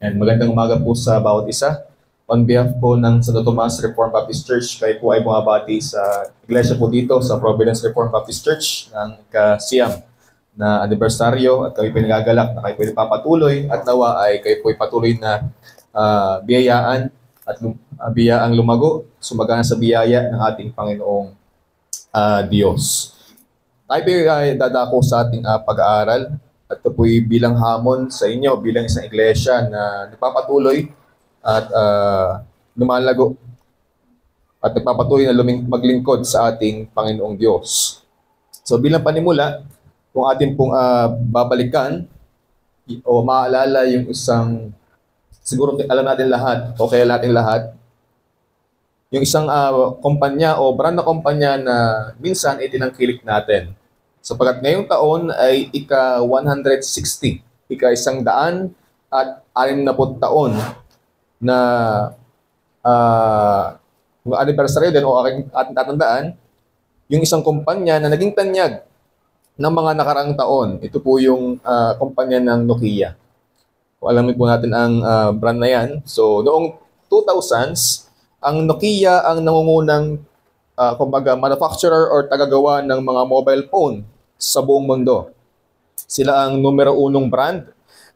And magandang umaga po sa bawat isa. On behalf po ng Santo Tomas Reformed Baptist Church, kayo po ay bumabati sa iglesia po dito sa Providence Reformed Baptist Church ng kasiyam na anibersaryo at kayo po nagagalak na kayo po papatuloy at nawa ay kayo po patuloy na biyayaan at biyaang lumago, sumagana sa biyaya ng ating Panginoong Diyos. Tayo po ay dadako sa ating pag-aaral at ito po'y bilang hamon sa inyo, bilang isang iglesia na nagpapatuloy at lumalago at nagpapatuloy na maglingkod sa ating Panginoong Diyos. So bilang panimula, kung atin pong babalikan o maalala yung isang, siguro alam natin lahat o kaya natin lahat, yung isang kumpanya o brand na kumpanya na minsan itinangkilik natin. Sapagkat ngayong taon ay ika-160, ika-160 taon na anniversary din o ating tatandaan, yung isang kumpanya na naging tanyag ng mga nakaraang taon. Ito po yung kumpanya ng Nokia. O alamin po natin ang brand na yan. So noong 2000s, ang Nokia ang nangungunang kumbaga manufacturer or tagagawa ng mga mobile phone sa buong mundo. Sila ang numero 1 brand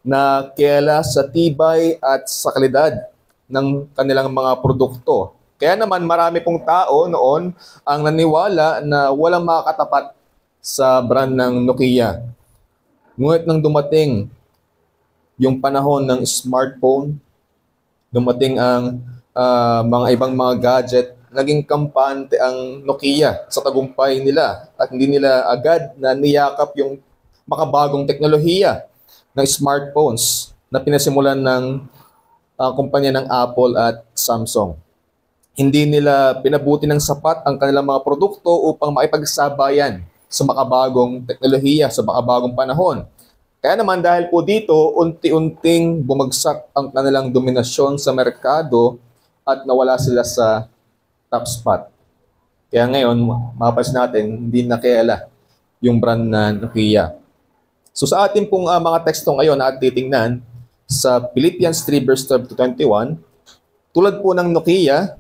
na kilala sa tibay at sa kalidad ng kanilang mga produkto. Kaya naman marami pong tao noon ang naniwala na walang makakatapat sa brand ng Nokia. Ngunit nang dumating yung panahon ng smartphone, dumating ang mga ibang mga gadget, naging kampante ang Nokia sa tagumpay nila at hindi nila agad na niyakap yung makabagong teknolohiya ng smartphones na pinasimulan ng kumpanya ng Apple at Samsung. Hindi nila pinabuti ng sapat ang kanilang mga produkto upang makipagsabayan sa makabagong teknolohiya, sa makabagong panahon. Kaya naman dahil po dito, unti-unting bumagsak ang kanilang dominasyon sa merkado at nawala sila sa top spot. Kaya ngayon, mapapansin natin, hindi nakiala yung brand na Nokia. So sa ating pong mga teksto ngayon na ating titingnan, sa Philippians 3 verse 12 to 21, tulad po ng Nokia,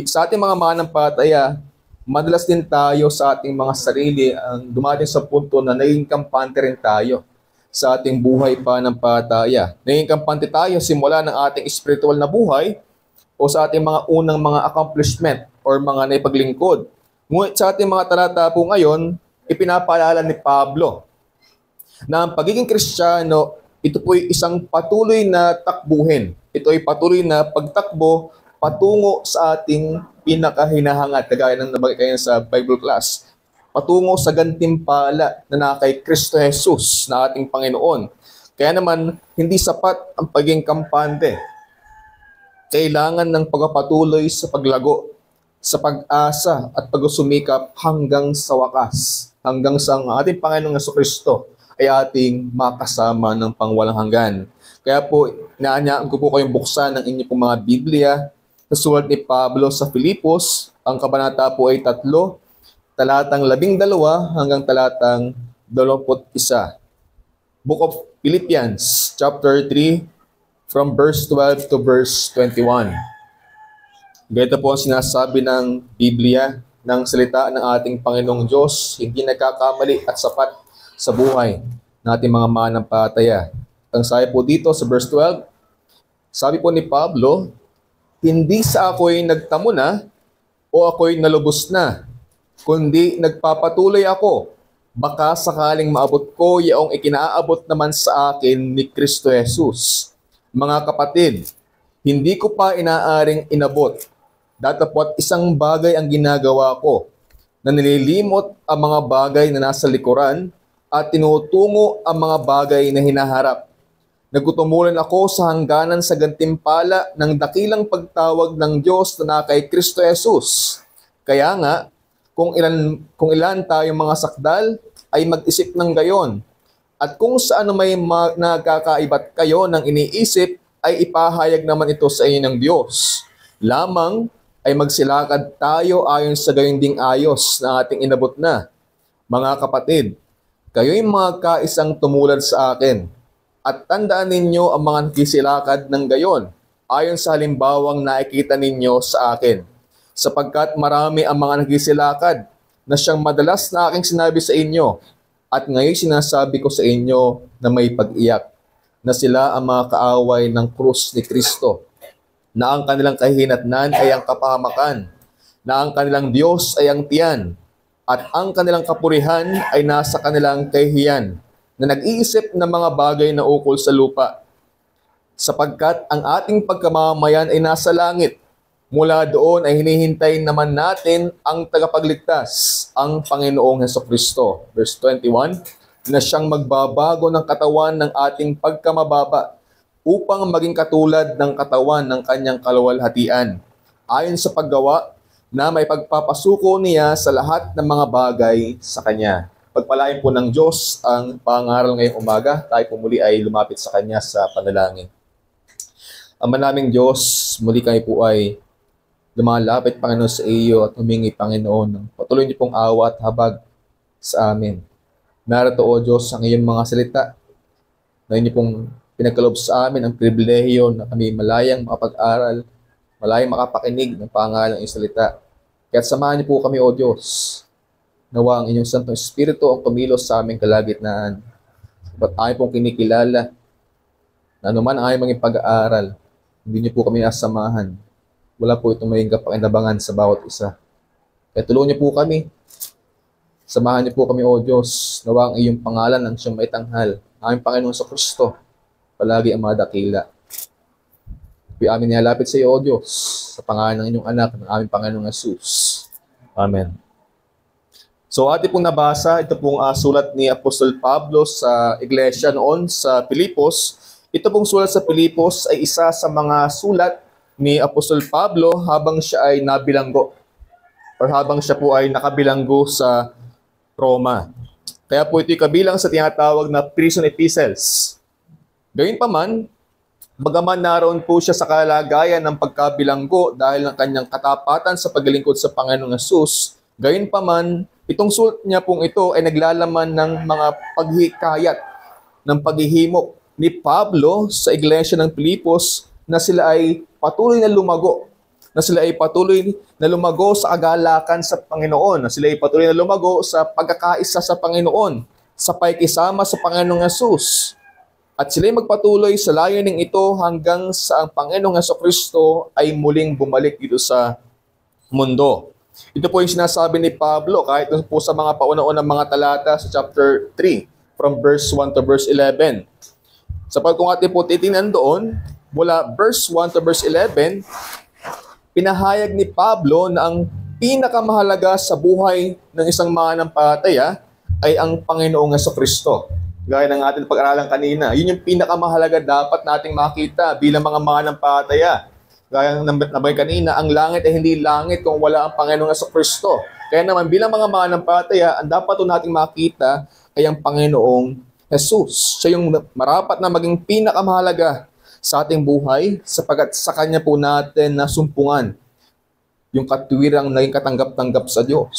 sa ating mga manampalataya, madalas din tayo sa ating mga sarili ang dumating sa punto na naging kampante rin tayo sa ating buhay pananampalataya. Naging kampante tayo simula ng ating spiritual na buhay o sa ating mga unang mga accomplishment or mga naipaglingkod. Ngunit sa ating mga talata po ngayon, ipinapaalala ni Pablo na ang pagiging Kristiyano, ito po'y isang patuloy na takbuhin. Ito ay patuloy na pagtakbo patungo sa ating pinakahinahangad, kagaya ng nabagay kayo sa Bible class, patungo sa gantimpala na nakay Kristo Jesus na ating Panginoon. Kaya naman, hindi sapat ang pagiging kampante. Kailangan ng pagpapatuloy sa paglago, sa pag-asa at pag-usumikap hanggang sa wakas, hanggang sa ating Panginoong Jesucristo ay ating makasama ng pangwalang hanggan. Kaya po, inaanyaan ko po kayong buksan ng inyong mga Biblia sa sulat ni Pablo sa Filipos. Ang kabanata po ay 3, talatang 12 hanggang talatang 21. Book of Philippians, chapter 3, from verse 12 to verse 21. Ganito po ang sinasabi ng Biblia, ng salita ng ating Panginoong Diyos, hindi nagkakamali at sapat sa buhay ng ating mga manampalataya. Ang sabi po dito sa verse 12, sabi po ni Pablo, hindi sa ako'y nagtamo na o ako'y nalubos na, kundi nagpapatuloy ako, baka sakaling maabot ko yaong ikinaabot naman sa akin ni Kristo Jesus. Mga kapatid, hindi ko pa inaaring inabot. Datapwat isang bagay ang ginagawa ko, na nililimot ang mga bagay na nasa likuran at tinutungo ang mga bagay na hinaharap. Nagtutumulan ako sa hangganan sa gantimpala ng dakilang pagtawag ng Diyos na kay Kristo Jesus. Kaya nga, kung ilan tayong mga sakdal, ay mag-isip ng gayon. At kung saan may nagkakaibat kayo ng iniisip, ay ipahayag naman ito sa inyo ng Diyos. Lamang ay magsilakad tayo ayon sa gayon ding ayos na ating inabot na. Mga kapatid, kayo'y mga kaisang tumulad sa akin. At tandaan ninyo ang mga nagsisilakad ng gayon, ayon sa halimbawang nakikita ninyo sa akin. Sapagkat marami ang mga nagsisilakad na siyang madalas na aking sinabi sa inyo, at ngayon sinasabi ko sa inyo na may pag-iyak, na sila ang mga kaaway ng krus ni Kristo, na ang kanilang kahinatnan ay ang kapahamakan, na ang kanilang Diyos ay ang tiyan, at ang kanilang kapurihan ay nasa kanilang kahihiyan, na nag-iisip ng mga bagay na ukol sa lupa. Sapagkat ang ating pagkamamayan ay nasa langit, mula doon ay hinihintay naman natin ang tagapagligtas, ang Panginoong Hesukristo. Verse 21, na siyang magbabago ng katawan ng ating pagkamababa, upang maging katulad ng katawan ng kanyang kaluwalhatian, ayon sa paggawa na may pagpapasuko niya sa lahat ng mga bagay sa kanya. Pagpalain po ng Diyos ang pangaral ngayong umaga. Tayo po muli ay lumapit sa Kanya sa panalangin. Ama naming Diyos, muli kami po ay lumalapit, Panginoon, sa iyo at humingi, Panginoon, ng patuloy niyo pong awa at habag sa amin. Narito, O Diyos, ang iyong mga salita na inyo pong pinagkaloob sa amin ang pribilehiyo na kami malayang makapag-aral, malayang makapakinig ng pangalan ng iyong salita. Kaya samahan niyo po kami, O Diyos. Nawa ang inyong Santong Espiritu ang kumilos sa aming kalagitnaan. Ba't ayaw pong kinikilala na anuman ang ayaw maging pag-aaral, hindi niyo po kami asamahan. Wala po itong maging kapakinabangan sa bawat isa. Kaya tulungan niyo po kami. Samahan niyo po kami, O Diyos. Nawa ang iyong pangalan ang siyang maitanghal. Aming Panginoon sa Kristo, palagi ang mga dakila. Amin nilalapit sa iyo, O Diyos, sa pangalan ng inyong anak, ng aming Panginoong Jesus. Amen. So ating pong nabasa, ito pong sulat ni Apostol Pablo sa iglesia noon sa Filipos. Ito pong sulat sa Filipos ay isa sa mga sulat ni Apostol Pablo habang siya ay nabilanggo or habang siya po ay nakabilanggo sa Roma. Kaya po ito'y kabilang sa tinatawag na prison epistles. Gayunpaman, bagaman naroon po siya sa kalagayan ng pagkabilanggo dahil ng kanyang katapatan sa paglilingkod sa Panginoong Hesus, gayunpaman, itong sulat niya pong ito ay naglalaman ng mga paghikayat, ng paghihimok ni Pablo sa iglesia ng Filipos na sila ay patuloy na lumago, na sila ay patuloy na lumago sa agalakan sa Panginoon, na sila ay patuloy na lumago sa pagkakaisa sa Panginoon, sa pakikisama sa Panginoong Hesus. At sila ay magpatuloy sa layuning ito hanggang sa ang Panginoong Hesukristo ay muling bumalik dito sa mundo. Ito po yung sinasabi ni Pablo kahit po sa mga pauna-unang mga talata sa chapter 3 from verse 1 to verse 11. Sapagkat kung atin po titingnan doon, mula verse 1 to verse 11, pinahayag ni Pablo na ang pinakamahalaga sa buhay ng isang mananampalataya ay ang Panginoong Hesukristo. Gaya ng ating pag-aralan kanina, yun yung pinakamahalaga dapat nating makita bilang mga mananampalataya. Gaya ng nabay kanina, ang langit ay hindi langit kung wala ang Panginoong Hesukristo. Kaya naman bilang mga mananampalataya, ang dapat nating makita ay ang Panginoong Jesus. Siya yung marapat na maging pinakamahalaga sa ating buhay sapagkat sa Kanya po natin nasumpungan yung katwirang naging katanggap-tanggap sa Diyos.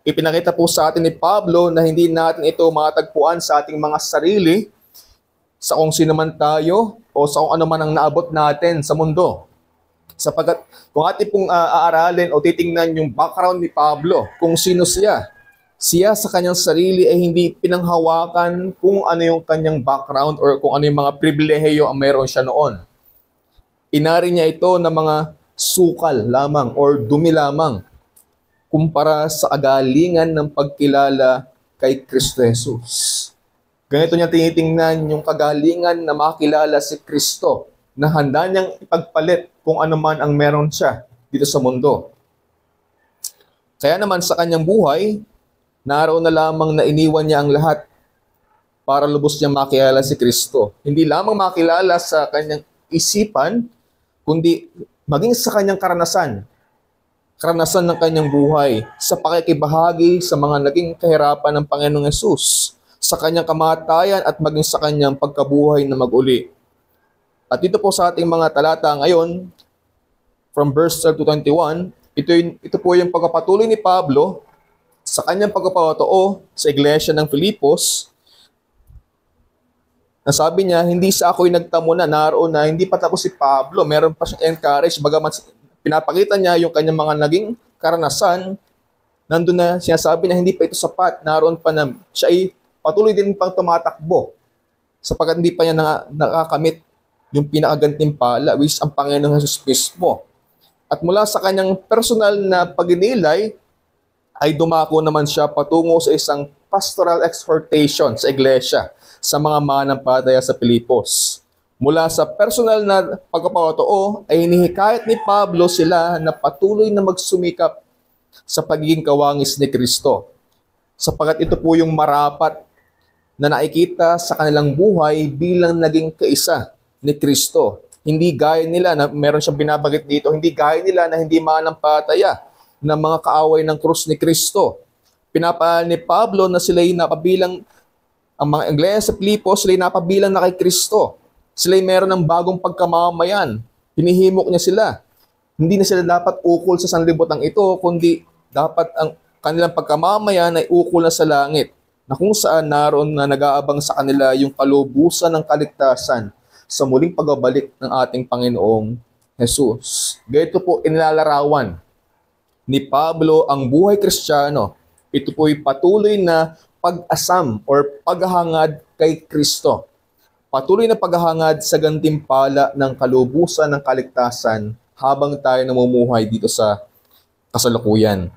Ipinakita po sa atin ni Pablo na hindi natin ito matagpuan sa ating mga sarili, sa kung sino man tayo o sa kung ano man ang naabot natin sa mundo. Sapagkat kung ating pong aaralin o titingnan yung background ni Pablo, kung sino siya sa kanyang sarili ay hindi pinanghawakan kung ano yung kanyang background or kung ano yung mga pribilehiyo ang meron siya noon. Inari niya ito ng mga sukal lamang or dumi lamang kumpara sa agalingan ng pagkilala kay Kristo Jesus. Ganito niya tinitingnan yung kagalingan na makilala si Kristo na handa niyang ipagpalit kung ano man ang meron siya dito sa mundo. Kaya naman sa kanyang buhay, naroon na lamang na iniwan niya ang lahat para lubos niyang makilala si Kristo. Hindi lamang makilala sa kanyang isipan, kundi maging sa kanyang karanasan ng kanyang buhay, sa pakikibahagi sa mga naging kahirapan ng Panginoong Hesus, sa kanyang kamatayan at maging sa kanyang pagkabuhay na mag-uli. At dito po sa ating mga talata ngayon, from verse 12 to 21, ito po yung pagpapatuloy ni Pablo sa kanyang pagpapatotoo sa iglesia ng Filipos Nasabi niya, hindi sa ako'y nagtamo na, naroon na, hindi pa tapos si Pablo, meron pa siyang encourage, bagamat pinapakita niya yung kanyang mga naging karanasan, nandun na sinasabi na hindi pa ito sapat, naroon pa na siya ay patuloy din pang tumatakbo, sapagkat hindi pa niya nakakamit yung pinakagantimpala, which ang Panginoong Jesus mismo. At mula sa kanyang personal na pagninilay, ay dumako naman siya patungo sa isang pastoral exhortation sa iglesia, sa mga manampalataya sa Pilipos. Mula sa personal na pagpapatotoo ay hinihikayat ni Pablo sila na patuloy na magsumikap sa pagiging kawangis ni Kristo. Sapagkat ito po yung marapat na nakikita sa kanilang buhay bilang naging kaisa ni Kristo. Hindi gaya nila na meron siyang binabagit dito, hindi gaya nila na hindi manampalataya ng mga kaaway ng krus ni Kristo. Pinapaalala ni Pablo na sila'y napabilang, ang mga iglesia sa Pilipos, sila'y napabilang na kay Kristo. Sila'y meron ng bagong pagkamamayan. Hinihimok niya sila. Hindi na sila dapat ukol sa sanlibutan ito, kundi dapat ang kanilang pagkamamayan ay ukol na sa langit, na kung saan naroon na nag-aabang sa kanila yung kalubusan ng kaligtasan sa muling pagbabalik ng ating Panginoong Jesus. Ganito po inilalarawan ni Pablo ang buhay Kristiyano. Ito po'y patuloy na pag-asam or paghahangad kay Kristo. Patuloy na paghahangad sa gantimpala ng kalubusan ng kaligtasan habang tayo namumuhay dito sa kasalukuyan.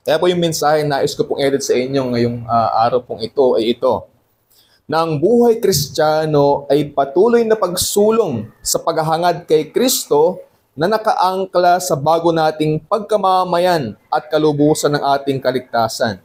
Kaya po yung mensahe na nais ko pong edit sa inyo ngayong araw pong ito ay ito, na ang buhay Kristiyano ay patuloy na pagsulong sa paghahangad kay Kristo na nakaangkla sa bago nating pagkamamayan at kalubusan ng ating kaligtasan.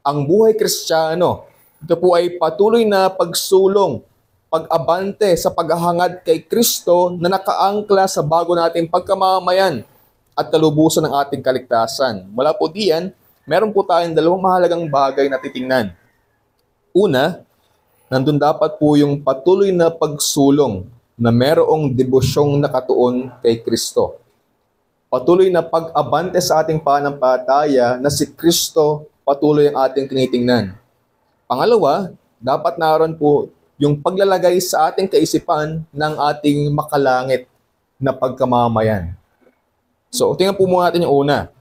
Ang buhay Kristiyano, ito po ay patuloy na pagsulong, pag-abante sa paghahangad kay Kristo na nakaangkla sa bago nating pagkamamayan at kalubusan ng ating kaligtasan. Mula po diyan, meron po tayong dalawang mahalagang bagay na titingnan. Una, nandun dapat po yung patuloy na pagsulong na merong devosyong nakatuon kay Kristo. Patuloy na pag-abante sa ating pananampalataya na si Kristo patuloy ang ating tinitingnan. Pangalawa, dapat naroon po yung paglalagay sa ating kaisipan ng ating makalangit na pagkamamayan. So, tingnan po muna natin yung una.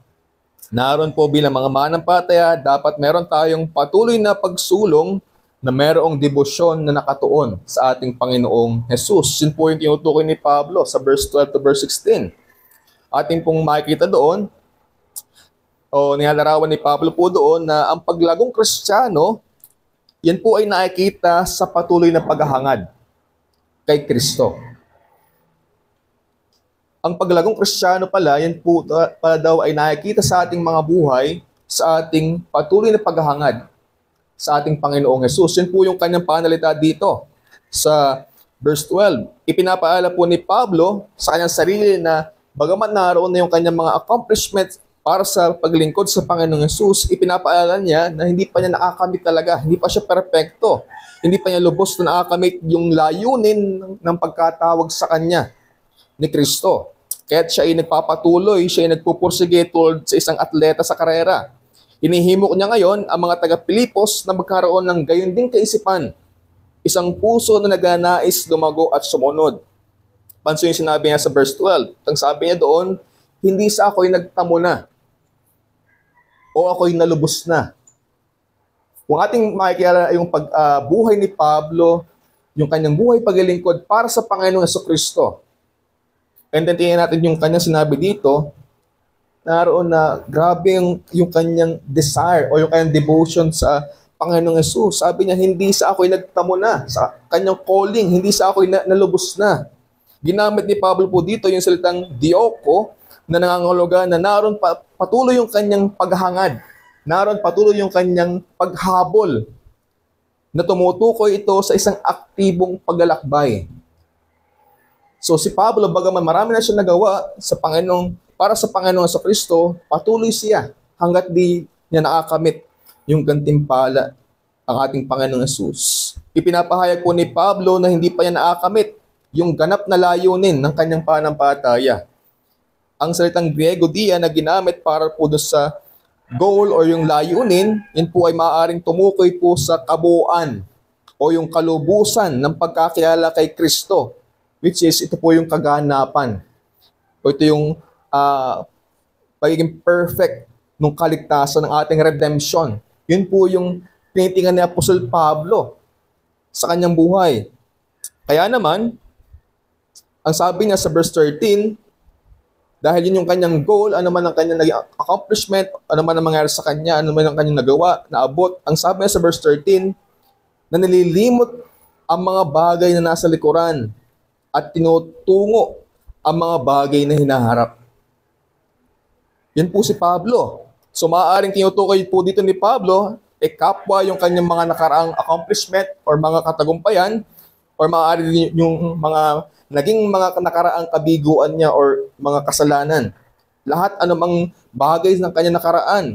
Naroon po bilang mga manampalataya, dapat meron tayong patuloy na pagsulong na merong debosyon na nakatuon sa ating Panginoong Jesus. Yun po yung tinutukoy ni Pablo sa verse 12 to verse 16. Ating pong makikita doon, o nilalarawan ni Pablo po doon na ang paglagong Kristiyano, yan po ay nakikita sa patuloy na paghahangad kay Kristo. Ang paglagong Kristiyano pala, yan po pala daw ay nakikita sa ating mga buhay, sa ating patuloy na paghahangad sa ating Panginoong Jesus. Yan po yung kanyang panalita dito sa verse 12. Ipinapaala po ni Pablo sa kanyang sarili na bagamat naroon na yung kanyang mga accomplishments para sa paglingkod sa Panginoong Jesus, ipinapaala niya na hindi pa niya nakakamit talaga, hindi pa siya perpekto, hindi pa niya lubos na nakakamit yung layunin ng pagkatawag sa kanya ni Kristo. Kaya siya ay nagpapatuloy, siya ay nagpupursige tulad sa isang atleta sa karera. Hinihimok niya ngayon ang mga taga-Pilipos na magkaroon ng gayon ding kaisipan, isang puso na nagnanais lumago at sumunod. Pansin yung sinabi niya sa verse 12. Ang sabi niya doon, hindi sa ako'y nagtamo na o ako'y nalubos na. Kung ating makikilala yung buhay ni Pablo, yung kanyang buhay paglilingkod para sa Panginoong Jesucristo. And then tingnan natin yung kanyang sinabi dito, naroon na grabe yung kanyang desire o yung kanyang devotion sa Panginoong Jesus. Sabi niya, hindi sa ako'y nagtamo na, sa kanyang calling, hindi sa ako'y nalubos na. Ginamit ni Pablo po dito yung salitang dioko na nangangahulugan na naroon patuloy yung kanyang paghahangad, naroon patuloy yung kanyang paghabol na tumutukoy ito sa isang aktibong paglalakbay. So si Pablo, bagaman marami na siya nagawa sa Panginoong, para sa Panginoong sa Kristo, patuloy siya hanggat di niya nakakamit yung gantimpala ang ating Panginoong Jesus. Ipinapahayag po ni Pablo na hindi pa niya nakakamit yung ganap na layunin ng kanyang pananampalataya. Ang salitang Griego diyan na ginamit para po sa goal or yung layunin, yun po ay maaaring tumukoy po sa kabuuan o yung kalubusan ng pagkakilala kay Kristo, which is ito po yung kaganapan. O ito yung pagiging perfect ng kaligtasan ng ating redemption. Yun po yung tinitingnan ni Apostol Pablo sa kanyang buhay. Kaya naman, ang sabi niya sa verse 13, dahil yun yung kanyang goal, ano man ang kanyang naging accomplishment, ano man ang mangyari sa kanya, ano man ang kanyang nagawa, naabot. Ang sabi niya sa verse 13, na nililimot ang mga bagay na nasa likuran at tinutungo ang mga bagay na hinaharap. Yan po si Pablo. So maaaring tinutukoy po dito ni Pablo, kapwa yung kanyang mga nakaraang accomplishment or mga katagumpayan, or maaaring yung mga naging mga nakaraang kabiguan niya or mga kasalanan. Lahat anumang bagay ng kanyang nakaraan.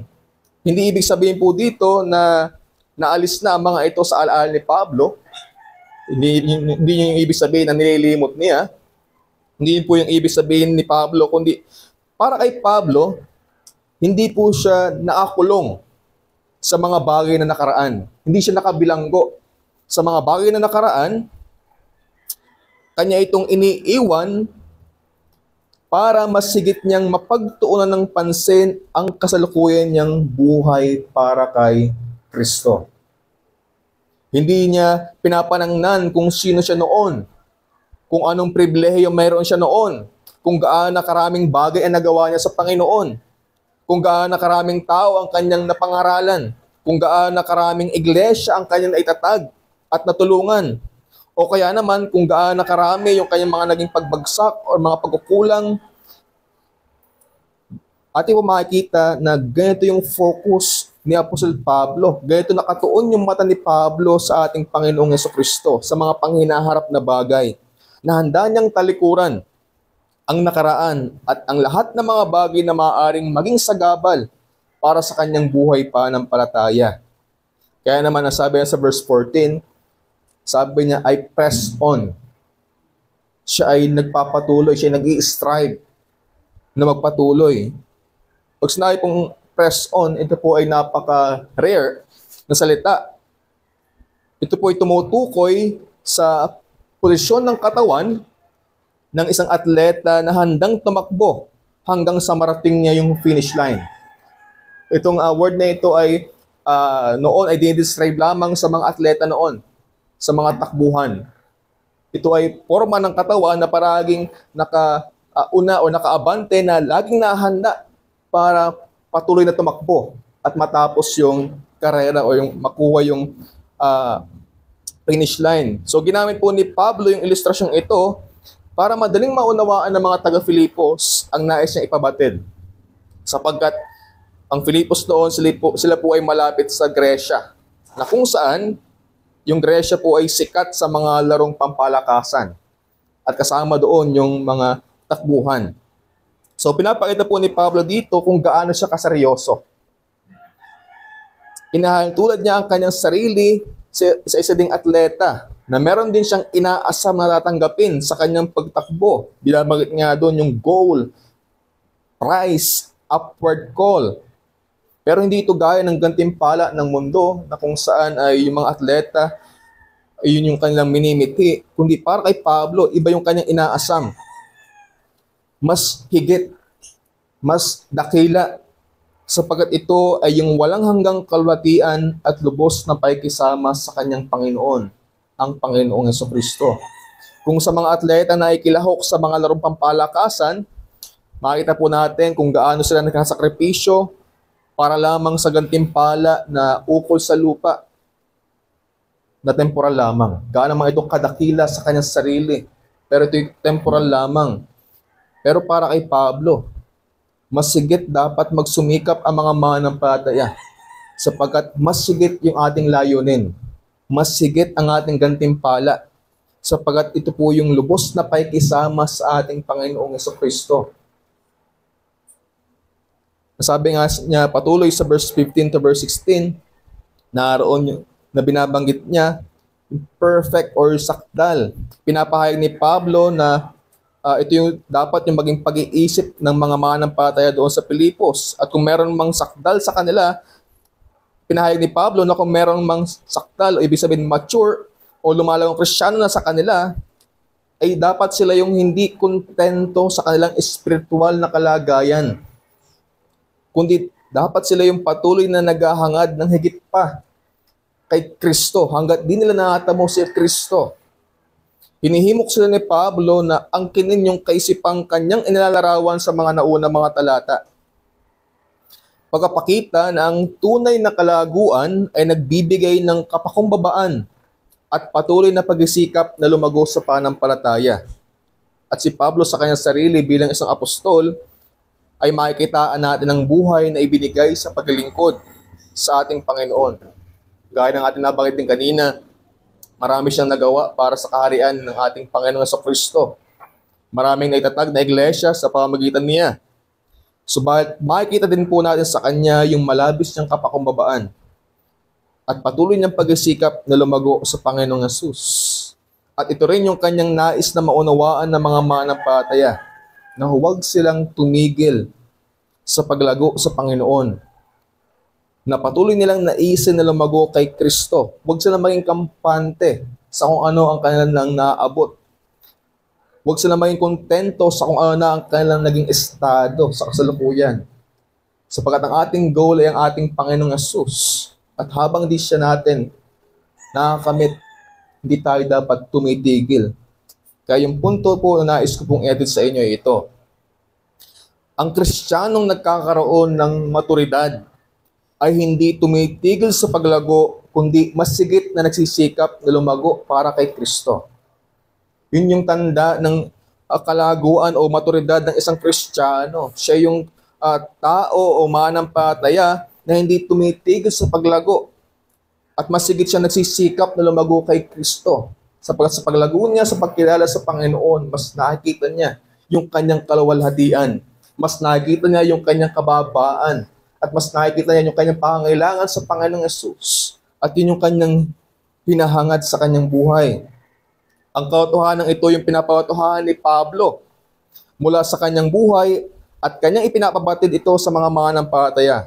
Hindi ibig sabihin po dito na naalis na ang mga ito sa alaala ni Pablo. Hindi yung ibig sabihin na nililimot niya. Hindi po yung ibig sabihin ni Pablo, kundi para kay Pablo, hindi po siya nakakulong sa mga bagay na nakaraan. Hindi siya nakabilanggo sa mga bagay na nakaraan. Kanya itong iniiwan para mas higit niyang mapagtuunan ng pansin ang kasalukuyan niyang buhay para kay Kristo. Hindi niya pinapanangnan kung sino siya noon, kung anong pribilehiyo mayroon siya noon, kung gaano karaming bagay ang nagawa niya sa Panginoon, kung gaano karaming tao ang kanyang napangaralan, kung gaano karaming iglesia ang kanyang naitatag at natulungan, o kaya naman kung gaano karami yung kanyang mga naging pagbagsak o mga pagkukulang. Ating po makikita na ganito yung focus ni Apostol Pablo. Ganito nakatuon yung mata ni Pablo sa ating Panginoong Jesucristo sa mga panghinaharap na bagay na handa niyang talikuran ang nakaraan at ang lahat ng mga bagay na maaaring maging sagabal para sa kanyang buhay pananampalataya. Kaya naman nasabi niya sa verse 14, sabi niya, I press on. Siya ay nagpapatuloy, siya ay nag-i-strive na magpatuloy. Pag sinabi pong press on, ito po ay napaka-rare na salita. Ito po ay tumutukoy sa posisyon ng katawan ng isang atleta na handang tumakbo hanggang sa marating niya yung finish line. Itong word na ito ay noon ay dinidescribe lamang sa mga atleta noon, sa mga takbuhan. Ito ay forma ng katawan na paraging nakauna o nakaabante na laging nahanda para patuloy na tumakbo at matapos yung karera o yung makuha yung finish line. So ginamit po ni Pablo yung ilustrasyong ito para madaling maunawaan ng mga taga-Filipos ang nais niya ipabatid. Sapagkat ang Filipos noon, sila po ay malapit sa Gresya, na kung saan yung Gresya po ay sikat sa mga larong pampalakasan at kasama doon yung mga takbuhan. So pinapakita po ni Pablo dito kung gaano siya kaseryoso. Inahalintulad niya ang kanyang sarili sa isa ding atleta na meron din siyang inaasam na tatanggapin sa kanyang pagtakbo. Binabagit nga doon yung goal, prize, upward call. Pero hindi ito gaya ng gantimpala ng mundo na kung saan ay yung mga atleta, yun yung kanilang minimiti. Kundi para kay Pablo, iba yung kanyang inaasam. Mas higit, mas dakila, sapagat ito ay yung walang hanggang kalwatian at lubos na pakikisama sa kanyang Panginoon, ang Panginoong Jesucristo. Kung sa mga atleta na ikilahok sa mga larong pampalakasan, makita po natin kung gaano sila nagkasakripisyo para lamang sa gantimpala na ukol sa lupa na temporal lamang. Gaano mga itong kadakila sa kanyang sarili, pero ito temporal lamang. Pero para kay Pablo, mas higit dapat magsumikap ang mga mananampalataya sapagkat mas higit yung ating layunin. Mas higit ang ating gantimpala sapagkat ito po yung lubos na pakikisama sa ating Panginoong Jesucristo. Sabi nga niya patuloy sa verse 15 to verse 16, naroon yung na binabanggit niya, perfect or sakdal. Pinapahayag ni Pablo na ito yung dapat yung maging pag-iisip ng mga mananampalataya doon sa Filipos. At kung meron mang sakdal sa kanila, pinahayag ni Pablo na kung meron mang sakdal, o ibig sabihin mature, o lumalagong Kristiyano na sa kanila, ay dapat sila yung hindi kontento sa kanilang espiritual na kalagayan, kundi dapat sila yung patuloy na naghahangad ng higit pa kay Kristo hanggat di nila nakatamo si Kristo. Hinihimok sila ni Pablo na angkinin yung kaisipang kanyang inilalarawan sa mga nauna mga talata. Pagkapakita na ang tunay na kalaguan ay nagbibigay ng kapakumbabaan at patuloy na pagsisikap na lumago sa pananampalataya. At si Pablo sa kanyang sarili bilang isang apostol ay makikitaan natin ang buhay na ibinigay sa paglilingkod sa ating Panginoon. Gaya ng ating nabanggit din kanina, marami siyang nagawa para sa kaharian ng ating Panginoon sa Kristo. Maraming naitatag na iglesia sa pamamagitan niya. Subalit makikita din po natin sa kanya yung malabis niyang kapakumbabaan at patuloy niyang pagsisikap na lumago sa Panginoong Hesus. At ito rin yung kanyang nais na maunawaan ng mga mananampalataya na huwag silang tumigil sa paglago sa Panginoon. Na patuloy nilang naisin na lumago kay Kristo. Huwag silang maging kampante sa kung ano ang kanilang naabot. Huwag silang maging kontento sa kung ano na ang kanilang naging estado sa kasalukuyan. Sapagkat ang ating goal ay ang ating Panginoong Hesus. At habang di siya natin nakakamit, hindi tayo dapat tumitigil. Kaya yung punto po na nais ko pong edit sa inyo ay ito. Ang Kristiyanong nagkakaroon ng maturidad ay hindi tumitigil sa paglago, kundi mas sigit na nagsisikap na lumago para kay Kristo. Yun yung tanda ng kalaguan o maturidad ng isang Kristiyano. Siya yung tao o manampalataya na hindi tumitigil sa paglago at mas sigit siya nagsisikap na lumago kay Kristo. Sapagkat sa paglago niya, sa pagkilala sa Panginoon, mas nakikita niya yung kanyang kaluwalhatian. Mas nakikita niya yung kanyang kababaan. At mas nakikita niya yung kanyang pangangailangan sa Panginoong Hesus. At yun yung kanyang pinahangad sa kanyang buhay. Ang katotohanan ito yung pinapatotohanan ni Pablo mula sa kanyang buhay at kanyang ipinapabatid ito sa mga mananampalataya.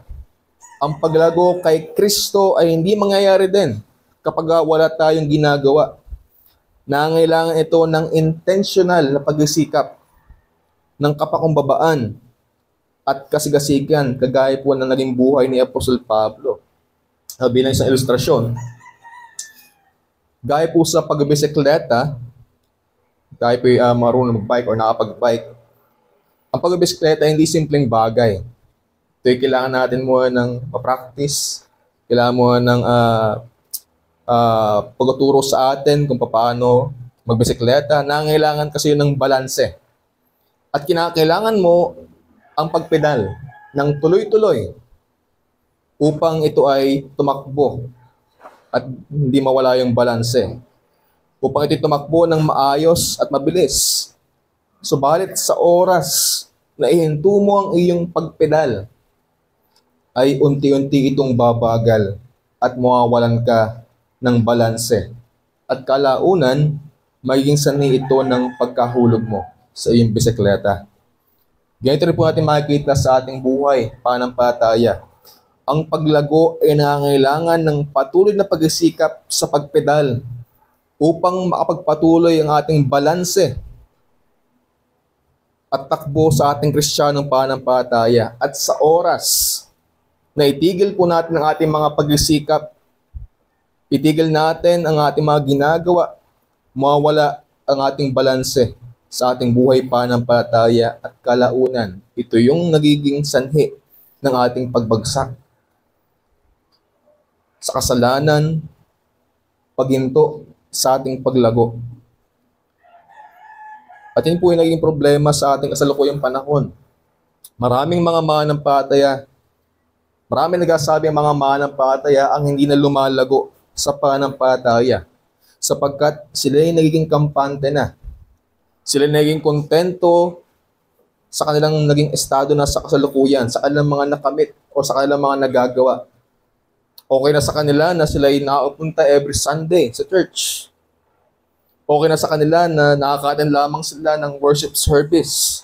Ang paglago kay Kristo ay hindi mangyayari din kapag wala tayong ginagawa. Nangailangan ito ng intentional na pagsisikap, ng kapakumbabaan at kasigasigan, kagaya po ng naging buhay ni Apostol Pablo. Bilang isang ilustrasyon, gaya po sa pagbibisikleta, tayo po marunong mag-bike or nakapag-bike. Ang pagbibisikleta ay hindi simpleng bagay. Ito ay kailangan natin muna ng practice, kailangan muna ng pagtuturo sa atin kung paano magbisikleta. Nangailangan kasi yun ng balanse. At kinakailangan mo ang pagpedal ng tuloy-tuloy upang ito ay tumakbo at hindi mawala yung balanse. Upang ito tumakbo ng maayos at mabilis. Subalit sa oras na ihinto mo ang iyong pagpedal, ay unti-unti itong babagal at mawawalan ka ng balanse. At kalaunan, magiging sanhi ito ng pagkahulog mo sa iyong bisikleta. Ganito rin po natin makikita sa ating buhay, pananampalataya. Ang paglago ay nangangailangan ng patuloy na pagsisikap sa pagpedal upang makapagpatuloy ang ating balanse at takbo sa ating Kristiyanong pananampalataya. At sa oras na itigil po natin ang ating mga pagsisikap, itigil natin ang ating mga ginagawa, mawawala ang ating balanse sa ating buhay pananampalataya at kalaunan. Ito yung nagiging sanhi ng ating pagbagsak sa kasalanan, paghinto sa ating paglago. At yun po yung naging problema sa ating kasalukuyang panahon. Maraming mga mananampalataya, maraming nagsasabi ang mga mananampalataya ang hindi na lumalago sa pananampalataya sapagkat sila ay nagiging kampante na. Sila ay naging kontento sa kanilang naging estado na sa kasalukuyan, sa kanilang mga nakamit o sa kanilang mga nagagawa. Okay na sa kanila na sila ay nakapunta every Sunday sa church. Okay na sa kanila na nakaka-attend lamang sila ng worship service.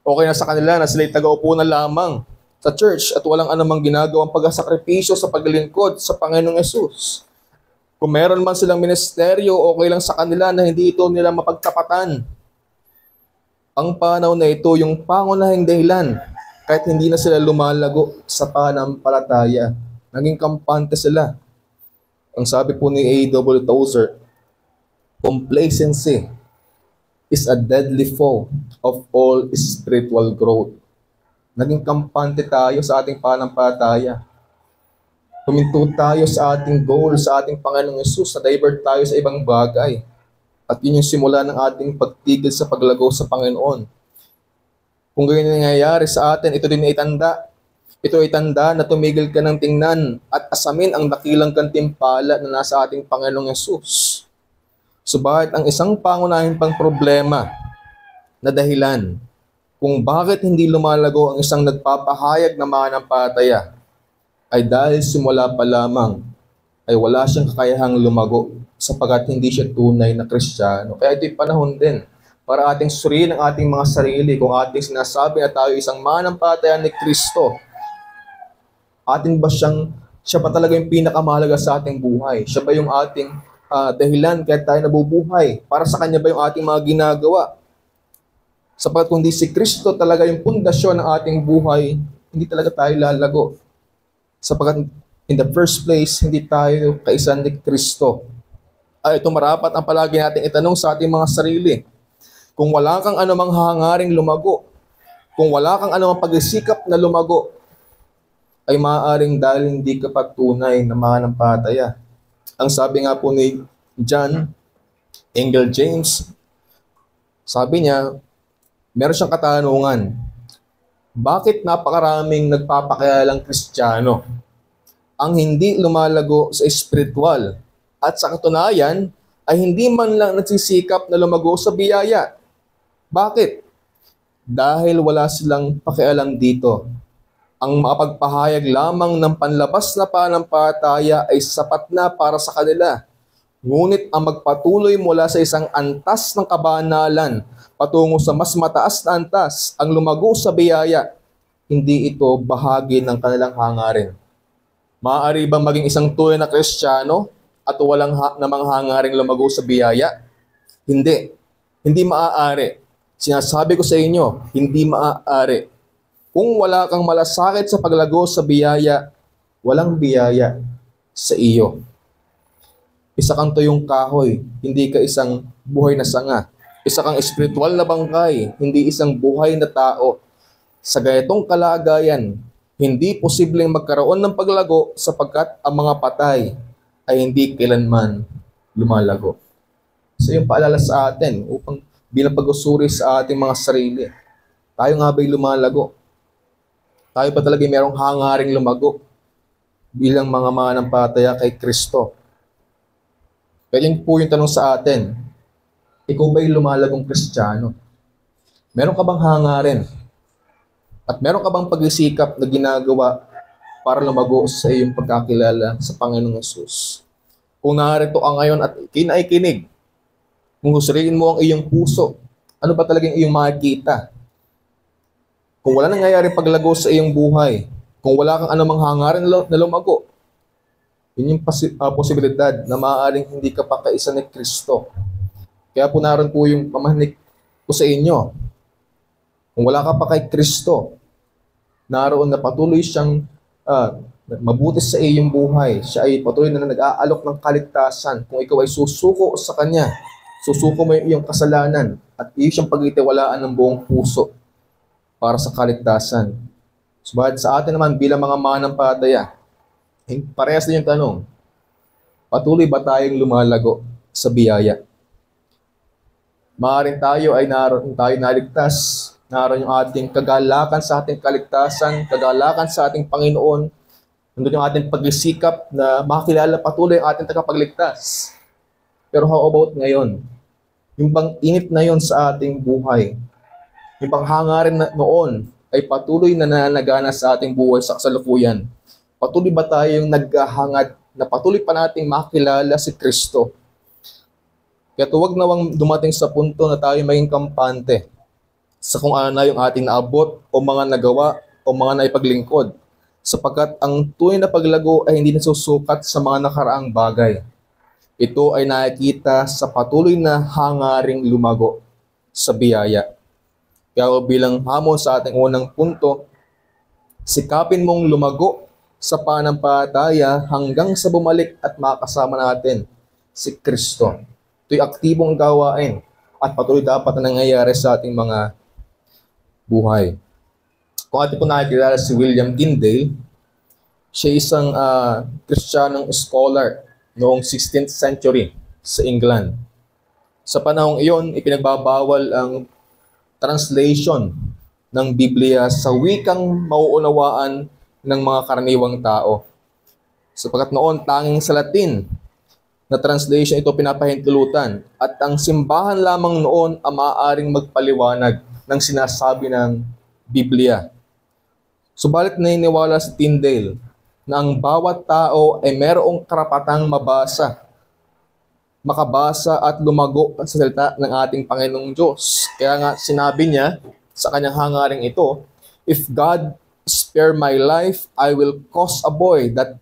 Okay na sa kanila na sila ay taga-upo na lamang sa church at walang anumang ginagawang pagsasakripisyo sa paglilingkod sa Panginoong Hesus. Kung meron man silang ministeryo, okay lang sa kanila na hindi ito nila mapagtapatan. Ang panahon na ito, yung pangunahing dahilan, kahit hindi na sila lumalago sa pananampalataya, naging kampante sila. Ang sabi po ni A.W. Tozer, complacency is a deadly foe of all spiritual growth. Naging kampante tayo sa ating pananampalataya. Huminto tayo sa ating goal, sa ating Panginoong Yesus, na divert tayo sa ibang bagay. At yun yung simula ng ating pagtigil sa paglago sa Panginoon. Kung ganyan nangyayari sa atin, ito din ay tanda. Ito ay tanda na tumigil ka ng tingnan at asamin ang dakilang gantimpala na nasa ating Panginoong Yesus. Subalit ang isang pangunahing pang problema na dahilan kung bakit hindi lumalago ang isang nagpapahayag na mananampalataya ay dahil simula pa lamang ay wala siyang kakayahang lumago sapagkat hindi siya tunay na Kristiyano. Kaya ito'y panahon din para ating suriin ang ating mga sarili kung ating sinasabi na tayo isang mananampalataya ni Kristo. Atin ba siya ba talaga yung pinakamahalaga sa ating buhay? Siya ba yung ating dahilan kaya tayo nabubuhay? Para sa Kanya ba yung ating mga ginagawa? Sapagkat kung di si Kristo talaga yung pundasyon ng ating buhay, hindi talaga tayo lalago. Sapagkat in the first place, hindi tayo kaisa ni Kristo. Ito marapat ang palagi natin itanong sa ating mga sarili. Kung wala kang anumang hangaring lumago, kung wala kang anumang pagsisikap na lumago, ay maaaring dahil hindi ka patunay na mananampalataya. Ang sabi nga po ni John Angel James, sabi niya, meron siyang katanungan, bakit napakaraming nagpapakilalang Kristiyano ang hindi lumalago sa espiritual at sa katunayan ay hindi man lang nagsisikap na lumago sa biyaya? Bakit? Dahil wala silang pakialam dito. Ang makapagpahayag lamang ng panlabas na pananampalataya ay sapat na para sa kanila. Ngunit ang magpatuloy mula sa isang antas ng kabanalan patungo sa mas mataas na antas, ang lumago sa biyaya, hindi ito bahagi ng kanilang hangarin. Maaari bang maging isang tunay na Kristiyano at walang namang hangaring lumago sa biyaya? Hindi. Hindi maaari. Sinasabi ko sa inyo, hindi maaari. Kung wala kang malasakit sa paglago sa biyaya, walang biyaya sa iyo. Isa kang tuyong kahoy, hindi ka isang buhay na sanga. Isa kang espiritual na bangkay, hindi isang buhay na tao. Sa gayatong kalagayan, hindi posibleng magkaroon ng paglago sapagkat ang mga patay ay hindi kailanman lumalago. So yung paalala sa atin upang bilang pag-usuri sa ating mga sarili, tayo nga ba'y lumalago? Tayo ba talaga mayroong hangaring lumago bilang mga mananampalataya kay Kristo? Kaya yun po yung tanong sa atin, ikaw ba'y lumalagong Kristiyano? Meron ka bang hangarin? At meron ka bang pagsisikap na ginagawa para lumago sa iyong pagkakilala sa Panginoong Yesus? Kung narito ka ngayon at kinaikinig, kung husriin mo ang iyong puso, ano ba talagang iyong makikita? Kung wala nangyayari paglago sa iyong buhay, kung wala kang anumang hangarin na lumago, yun yung posibilidad na maaaring hindi ka pa kaisa ni Kristo. Kaya po naroon po yung pamahanik ko sa inyo. Kung wala ka pa kay Kristo, naroon na patuloy siyang mabuti sa iyong buhay. Siya ay patuloy na nag-aalok ng kaligtasan. Kung ikaw ay susuko sa Kanya, susuko mo yung iyong kasalanan at iyo siyang pagtitiwalaan ng buong puso para sa kaligtasan. Subalit sa atin naman bilang mga mananampalataya, parehas din yung tanong, patuloy ba tayong lumalago sa biyaya? Maaaring tayo ay naligtas, naroon yung ating kagalakan sa ating kaligtasan, kagalakan sa ating Panginoon, nandun yung ating pagsisikap na makilala patuloy ang ating tagapagligtas. Pero how about ngayon? Yung bang init na yon sa ating buhay, yung bang hangarin na noon ay patuloy na nananagana sa ating buhay sa kasalukuyan? Patuloy ba tayong naghahangad na patuloy pa nating makilala si Kristo? Kaya huwag nawang dumating sa punto na tayo maging kampante sa kung ano na yung ating naabot o mga nagawa o mga naipaglingkod. Sapagkat ang tunay na paglago ay hindi nasusukat sa mga nakaraang bagay. Ito ay nakikita sa patuloy na hangaring lumago sa biyaya. Kaya bilang hamon sa ating unang punto, sikapin mong lumago sa pananampalataya hanggang sa bumalik at makasama natin si Kristo. Ito'y aktibong gawain at patuloy dapat na nangyayari sa ating mga buhay. Kung ating po nakikilala si William Tyndale, siya isang Kristiyanong scholar noong 16th century sa England. Sa panahong iyon, ipinagbabawal ang translation ng Biblia sa wikang mauunawaan ng mga karaniwang tao. Sapagkat noon, tanging sa Latin na translation ito pinapahintulutan at ang simbahan lamang noon ang maaaring magpaliwanag ng sinasabi ng Biblia. Subalit naniniwala si Tyndale na ang bawat tao ay merong karapatang makabasa at lumago sa salita ng ating Panginoong Diyos. Kaya nga sinabi niya sa kanyang hangaring ito, "If God spare my life, I will cause a boy that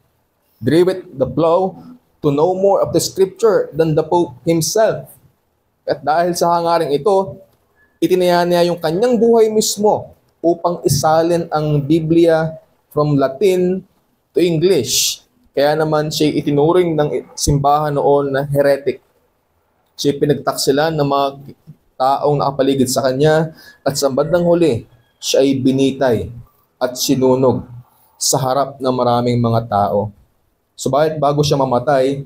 driveth the plow to know more of the Scripture than the Pope himself." At dahil sa hangaring ito, itinaya niya yung kanyang buhay mismo upang isalin ang Biblia from Latin to English. Kaya naman siya itinuring ng simbahan noon na heretic. Siya pinagtaksilan ng mga taong nakapaligid sa kanya at sa bandang huli, siya ay binitay at sinunog sa harap ng maraming mga tao. Subalit bago siya mamatay,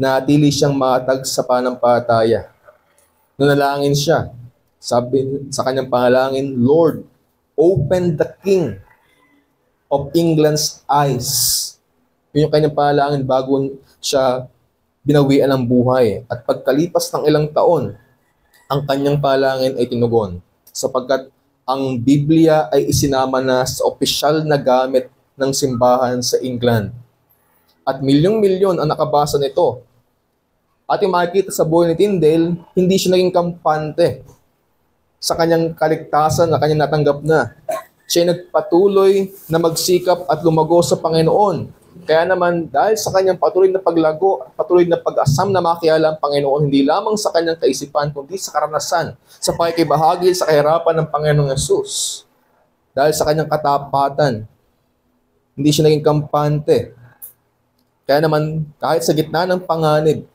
natili siyang matag sa pananampalataya. Nanalangin siya. Sabi sa kanyang panalangin, "Lord, open the King of England's eyes." Yun yung kanyang panalangin bago siya binawian ng buhay. At pagkalipas ng ilang taon, ang kanyang panalangin ay tinugon. Sapagkat ang Biblia ay isinama na sa opisyal na gamit ng simbahan sa England. At milyong-milyon ang nakabasa nito. At yung makikita sa buhay ni Tyndale, hindi siya naging kampante sa kanyang kaligtasan na kanyang natanggap na. Siya nagpatuloy na magsikap at lumago sa Panginoon. Kaya naman, dahil sa kanyang patuloy na paglago at patuloy na pag-asam na makilala ang Panginoon, hindi lamang sa kanyang kaisipan, kundi sa karanasan, sa pakikibahagi sa kahirapan ng Panginoong Yesus. Dahil sa kanyang katapatan, hindi siya naging kampante. Kaya naman, kahit sa gitna ng panganib,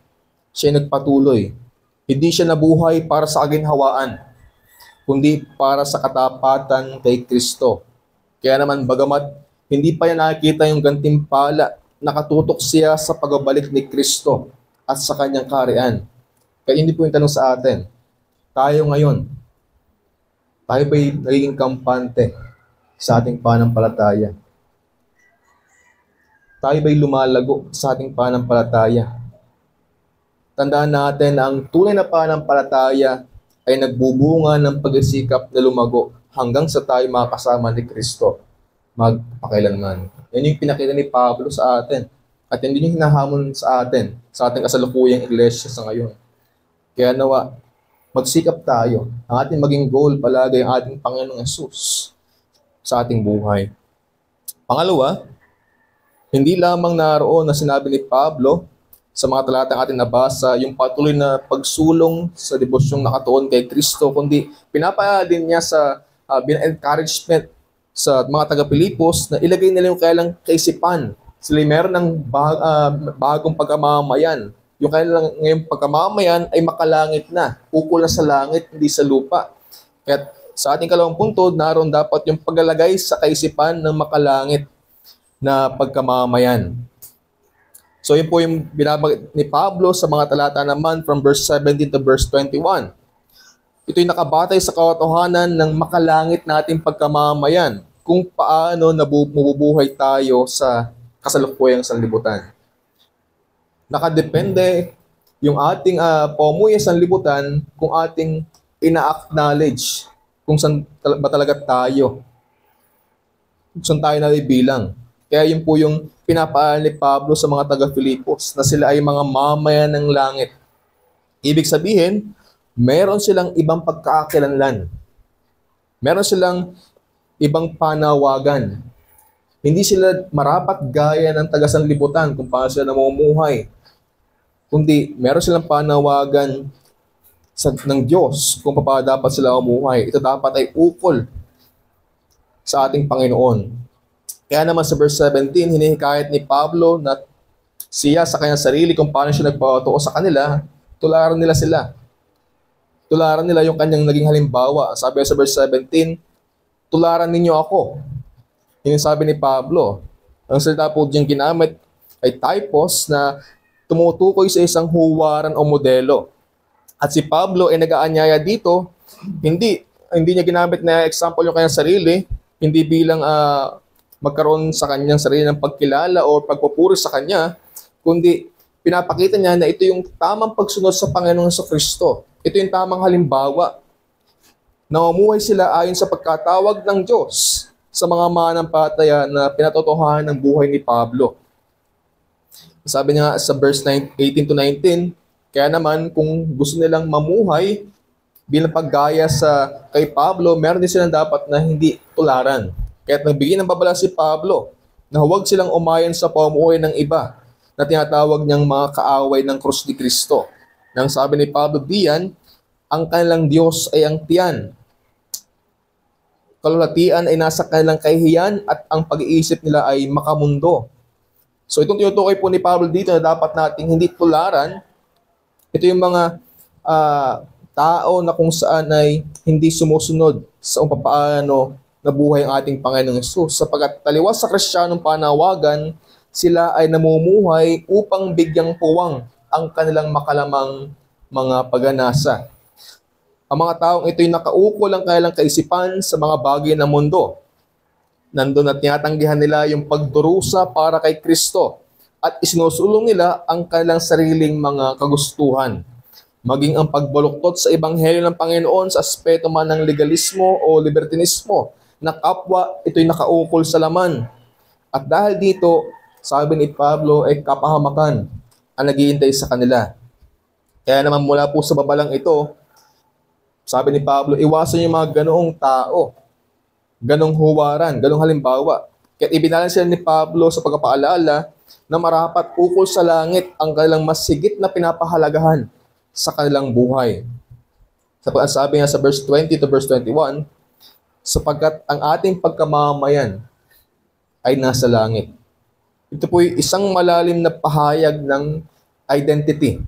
siya nagpatuloy. Hindi siya nabuhay para sa aginhawaan, kundi para sa katapatan kay Kristo. Kaya naman, bagamat hindi pa niya nakikita yung gantimpala, nakatutok siya sa pagbabalik ni Kristo at sa kanyang kaharian. Kaya hindi po yung tanong sa atin, tayo ngayon, tayo ba'y nagiging kampante sa ating pananampalataya? Tayo ba'y lumalago sa ating pananampalataya? Tandaan natin na ang tunay na pananampalataya ay nagbubunga ng pagsisikap na lumago hanggang sa tayo makasama ni Kristo magpakailanman. Yan yung pinakita ni Pablo sa atin. At hindi yung hinahamon sa atin, sa ating kasalukuyang iglesia sa ngayon. Kaya nawa, magsikap tayo. Ang ating maging goal palagi ang ating Panginoong Yesus sa ating buhay. Pangalawa, hindi lamang naroon na sinabi ni Pablo sa mga talatang ating nabasa, yung patuloy na pagsulong sa devosyong nakatuon kay Kristo, kundi pinapaya din niya sa encouragement sa mga taga-Pilipos na ilagay nila yung kailang kaisipan. Sila meron ng bagong pagkamamayan. Yung kailang ngayong pagkamamayan ay makalangit na. Ukol na sa langit, hindi sa lupa. Kaya sa ating kalawang punto, naroon dapat yung paglalagay sa kaisipan ng makalangit na pagkamamayan. So yun po yung binabagay ni Pablo sa mga talata naman from verse 17 to verse 21. Ito'y nakabatay sa katotohanan ng makalangit nating pagkamamayan kung paano nabubuhay tayo sa kasalukuyang sanlibutan. Nakadepende yung ating pamuhay sa sanlibutan kung ating ina-acknowledge kung saan ba talaga tayo, kung saan tayo nalibilang. Kaya yun po yung pinapaaral ni Pablo sa mga taga-Filipos na sila ay mga mamayan ng langit. Ibig sabihin, meron silang ibang pagkakakilanlan. Meron silang ibang panawagan. Hindi sila marapat gaya ng taga-sanlibutan kung paano sila namumuhay. kundi meron silang panawagan ng Diyos kung paano dapat sila umuhay. Ito dapat ay ukol sa ating Panginoon. Kaya naman sa verse 17, hinihikayat ni Pablo na siya sa kanyang sarili kung paano siya nagpatuo sa kanila, tularan nila sila. Tularan nila yung kanyang naging halimbawa. Sabi sa verse 17, tularan ninyo ako. Yun yung sabi ni Pablo. Ang salita po diyang ginamit ay typos na tumutukoy sa isang huwaran o modelo. At si Pablo ay nag-aanyaya dito, hindi niya ginamit na example yung kanyang sarili, hindi bilang magkaroon sa kanyang sarili ng pagkilala o pagpupuri sa kanya, kundi pinapakita niya na ito yung tamang pagsunod sa Panginoong Kristo. Ito yung tamang halimbawa. Namumuhay sila ayon sa pagkatawag ng Diyos sa mga manampalataya na pinatotohanan ng buhay ni Pablo. Sabi niya sa verse 18 to 19, kaya naman kung gusto nilang mamuhay bilang paggaya kay Pablo, meron din silang dapat na hindi tularan. Kaya't nagbigay ng babala si Pablo na huwag silang umayon sa pamumuhay ng iba na tinatawag niyang mga kaaway ng krus ni Kristo. Nang sabi ni Pablo diyan, ang kanilang Diyos ay ang tiyan. Kalulatian ay nasa kanilang kahihiyan at ang pag-iisip nila ay makamundo. So itong tinutukoy po ni Pablo dito na dapat nating hindi tularan, ito yung mga tao na kung saan ay hindi sumusunod sa papaano na buhay ang ating Panginoong Hesus. Sapagkat taliwas sa Kristiyanong panawagan, sila ay namumuhay upang bigyang puwang ang kanilang makalamang mga paganasa. Ang mga taong ito'y nakaukol ang kanilang kaisipan sa mga bagay ng mundo. Nandun at tinatanggihan nila yung pagdurusa para kay Kristo at isinusulong nila ang kanilang sariling mga kagustuhan. Maging ang pagbaluktot sa ebanghelyo ng Panginoon sa aspeto man ng legalismo o libertinismo na kapwa ito'y nakaukol sa laman. At dahil dito, sabi ni Pablo ay kapahamakan ang naghihintay sa kanila. Kaya naman mula po sa babalang ito, sabi ni Pablo, iwasan yung mga ganoong tao, ganong huwaran, ganong halimbawa. Kaya ibinalan sila ni Pablo sa pagpapaalala na marapat ukol sa langit ang kanilang mas higit na pinapahalagahan sa kanilang buhay. Sapagkat sabi niya sa verse 20 to verse 21, sapagkat ang ating pagkamamayan ay nasa langit. Ito po yung isang malalim na pahayag ng identity.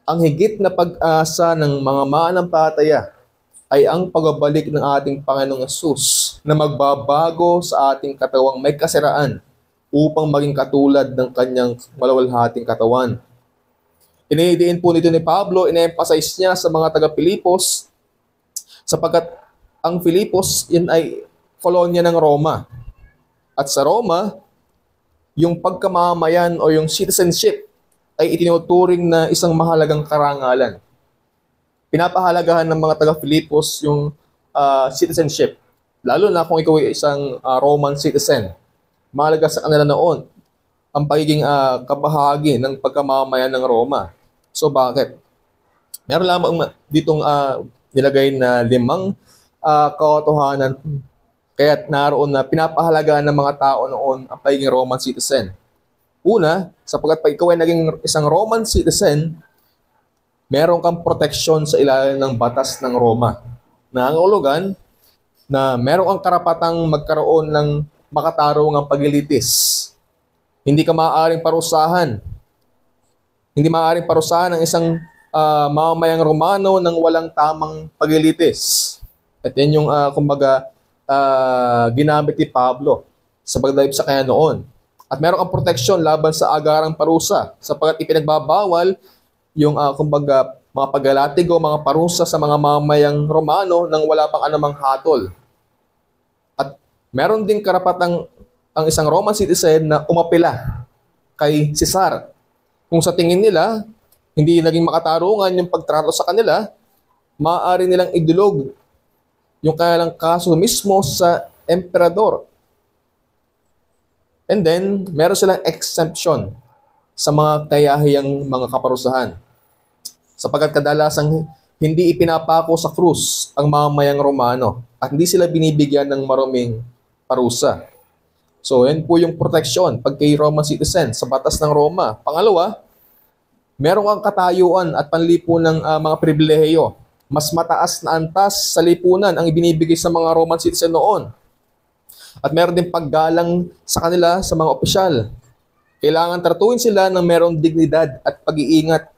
Ang higit na pag-asa ng mga manampalataya ay ang pagbabalik ng ating Panginoong Hesus na magbabago sa ating katawang may kasiraan upang maging katulad ng kanyang malawalhating katawan. Inidiin po nito ni Pablo, ina-emphasize niya sa mga taga-Pilipos sapagkat ang Filipos yun ay kolonya ng Roma. At sa Roma, yung pagkamamayan o yung citizenship ay itinuturing na isang mahalagang karangalan. Pinapahalagahan ng mga taga-Filipos yung citizenship. Lalo na kung ikaw ay isang Roman citizen. Mahalaga sa kanila noon ang pagiging kabahagi ng pagkamamayan ng Roma. So bakit? Meron lamang ditong nilagay na 5 katotohanan kaya naroon na pinapahalagahan ng mga tao noon ang pagiging Roman citizen. Una, sapagkat pag ikaw ay naging isang Roman citizen, meron kang proteksyon sa ilalim ng batas ng Roma. Nangangahulugan na meron kang karapatang magkaroon ng makatarungang paglilitis. Hindi ka maaaring parusahan. Hindi maaaring parusahan ng isang mamamayang Romano ng walang tamang paglilitis. At yan yung ginamit ni Pablo sa pagdayip sa kanya noon. At meron kang proteksyon laban sa agarang parusa sapagkat ipinagbabawal yung mga pagalatig o mga parusa sa mga mamayang Romano nang wala pang anumang hatol. At meron din karapatang ang isang Roman citizen na umapela kay Caesar. Kung sa tingin nila, hindi naging makatarungan yung pagtrato sa kanila, maaari nilang idulog yung kanilang kaso mismo sa emperador. And then, meron silang exemption sa mga kayahiyang mga kaparusahan. Sapagkat kadalasang hindi ipinapako sa krus ang mamamayang Romano at hindi sila binibigyan ng maruming parusa. So, yan po yung proteksyon pag kay Roman citizen sa batas ng Roma. Pangalawa, Meron kang katayuan at panlipunang mga pribilehiyo. Mas mataas na antas sa lipunan ang ibinibigay sa mga Roman citizen noon. At meron din paggalang sa kanila sa mga opisyal. Kailangan tratuhin sila ng merong dignidad at pag-iingat.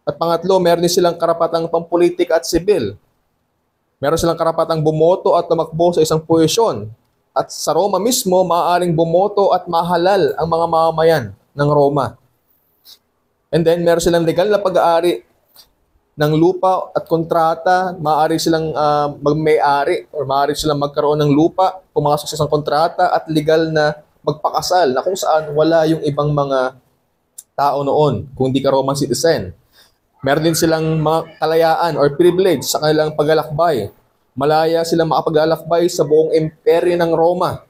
At pangatlo, meron din silang karapatang pampolitika at sibil. Meron silang karapatang bumoto at tumakbo sa isang posisyon. At sa Roma mismo, maaaring bumoto at mahalal ang mga mamamayan ng Roma. And then, meron silang legal na pag-aari ng lupa at kontrata. Maaari silang magmay-ari or maaari silang magkaroon ng lupa, pumasok sa isang kontrata at legal na magpakasal na kung saan wala yung ibang mga tao noon kung hindi ka Roman citizen. Meron din silang mga kalayaan or privilege sa kanilang paglalakbay. Malaya silang makapaglalakbay sa buong imperyo ng Roma.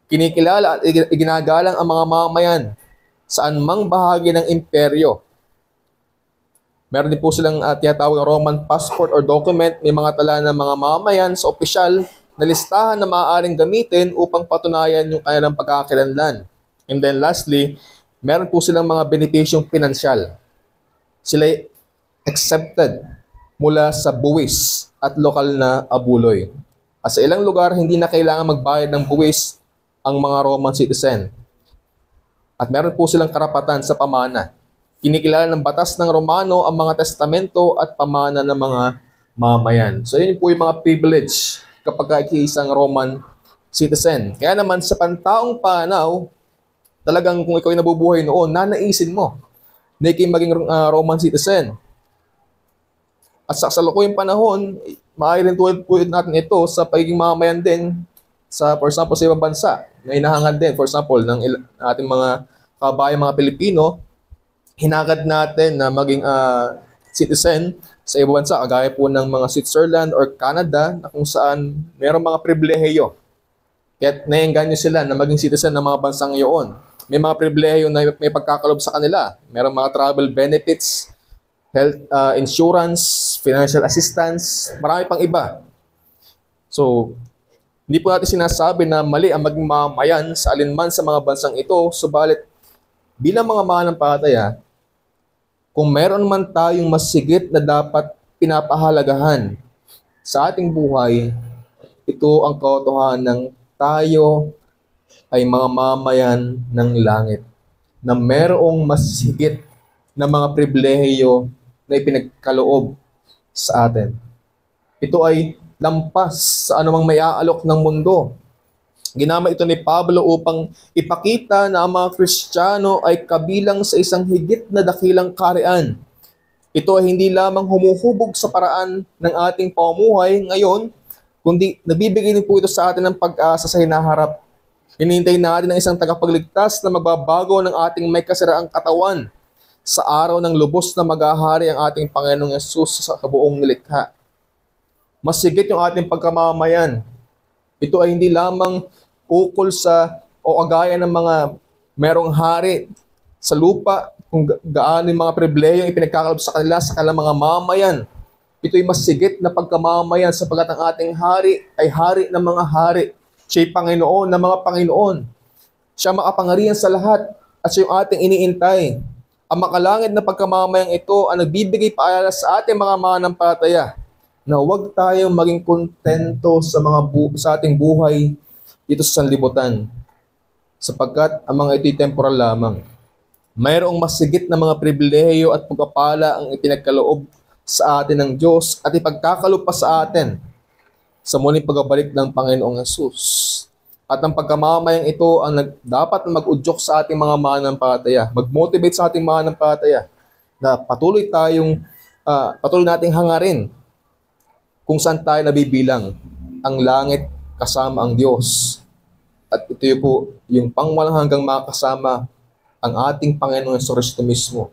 Kinikilala at iginagalang ang mga mamamayan saan mang bahagi ng imperyo. Meron din po silang tinatawag na Roman passport or document. May mga tala ng mga mamamayan sa opisyal na listahan na maaaring gamitin upang patunayan yung kanilang pagkakakilanlan. And then lastly, meron po silang mga benepisyong pinansyal. Sila accepted mula sa buwis at lokal na abuloy. At sa ilang lugar, hindi na kailangan magbayad ng buwis ang mga Roman citizen. At meron po silang karapatan sa pamana. Kinikilala ng batas ng Romano ang mga testamento at pamana ng mga mamayan. So yun po yung mga privilege kapag isang Roman citizen. Kaya naman sa pantaong panaw, talagang kung ikaw ay nabubuhay noon, nanaisin mo na ikaw maging Roman citizen. At sa kasalukuyang panahon, maaari rin tuwid natin ito sa pagiging mamamayan din sa, for example, sa ibang bansa. Na hinahangad din, for example, ng ating mga kabayan, mga Pilipino, hinagad natin na maging citizen sa ibang bansa, kagaya po ng mga Switzerland or Canada, na kung saan mayroong mga pribilehiyo. Kaya't naiengganyo sila na maging citizen ng mga bansang iyon. May mga pribilehiyo na may pagkakalob sa kanila. Mayroong mga travel benefits, health insurance, financial assistance, marami pang iba. So, hindi po natin sinasabi na mali ang maging mamamayan sa alinman sa mga bansang ito, subalit bilang mga mananampalataya, kung meron man tayong mas sigit na dapat pinapahalagahan sa ating buhay, ito ang katotohanan ng tayo ay mga mamayan ng langit na merong mas higit na mga pribilehiyo na ipinagkaloob sa atin. Ito ay lampas sa anumang may aalok ng mundo. Ginamit ito ni Pablo upang ipakita na ang mga Kristiyano ay kabilang sa isang higit na dakilang kaharian. Ito ay hindi lamang humuhubog sa paraan ng ating pamumuhay ngayon, kundi nabibigay din po ito sa atin ng pag-asa sa hinaharap. Hinihintay natin ang isang tagapagligtas na magbabago ng ating may kasiraang katawan sa araw ng lubos na maghahari ang ating Panginoong Yesus sa kabuong nilikha. Mas higit yung ating pagkamamayan. Ito ay hindi lamang ukol sa o agaya ng mga merong hari sa lupa kung gaano yung mga pribilehiyo yung ipinagkakalob sa kanila sa kanilang mga mamayan. Ito ay mas higit na pagkamamayan sapagkat ang ating hari ay hari ng mga hari. Siya'y Panginoon ng mga Panginoon. Siya makapangyarihan sa lahat at siya yung ating iniintay. Ang makalangit na pagkamamayang ito ang nagbibigay paalala sa ating mga mananampalataya na huwag tayong maging kontento sa sa ating buhay dito sa sanlibutan, sapagkat ang mga ito'y temporal lamang. Mayroong masigit na mga pribilehiyo at pagpapala ang ipinagkaloob sa atin ng Diyos at ipagkakaloob pa sa atin sa muling pagbabalik ng Panginoong Yesus. At ang pagkamamayang ito ang dapat mag-udyok sa ating mga mananampalataya, mag-motivate sa ating mananampalataya na patuloy nating hangarin kung saan tayo nabibilang, ang langit kasama ang Diyos. At ito po yung pangwalang hanggang makasama ang ating Panginoong Kristo mismo.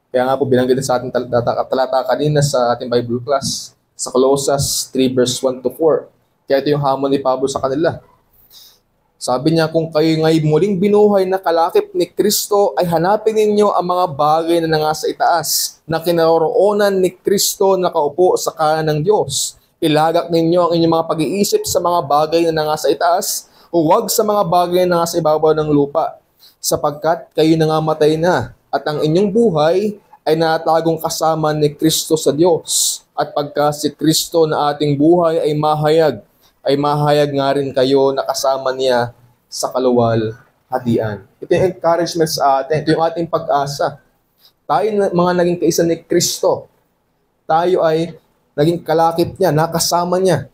Kaya nga po binanggit sa ating talata kanina sa ating Bible class, sa Colossus 3 verse 1 to 4. Kaya ito yung hamon ni Pablo sa kanila. Sabi niya, kung kayo nga'y muling binuhay na kalakip ni Kristo, ay hanapin ninyo ang mga bagay na nasa itaas, na kinaroroonan ni Kristo na nakaupo sa kanan ng Diyos. Ilagak ninyo ang inyong mga pag-iisip sa mga bagay na nasa itaas, huwag sa mga bagay na nasa ibabaw ng lupa, sapagkat kayo nangamatay na, at ang inyong buhay ay natagong kasama ni Kristo sa Diyos. At pagka si Kristo na ating buhay ay mahayag nga rin kayo na kasama niya sa kaluwalhatian. Ito yung encouragement sa atin. Ito yung ating pag-asa. Tayo mga naging kaisa ni Kristo. Tayo ay naging kalakip niya, nakasama niya.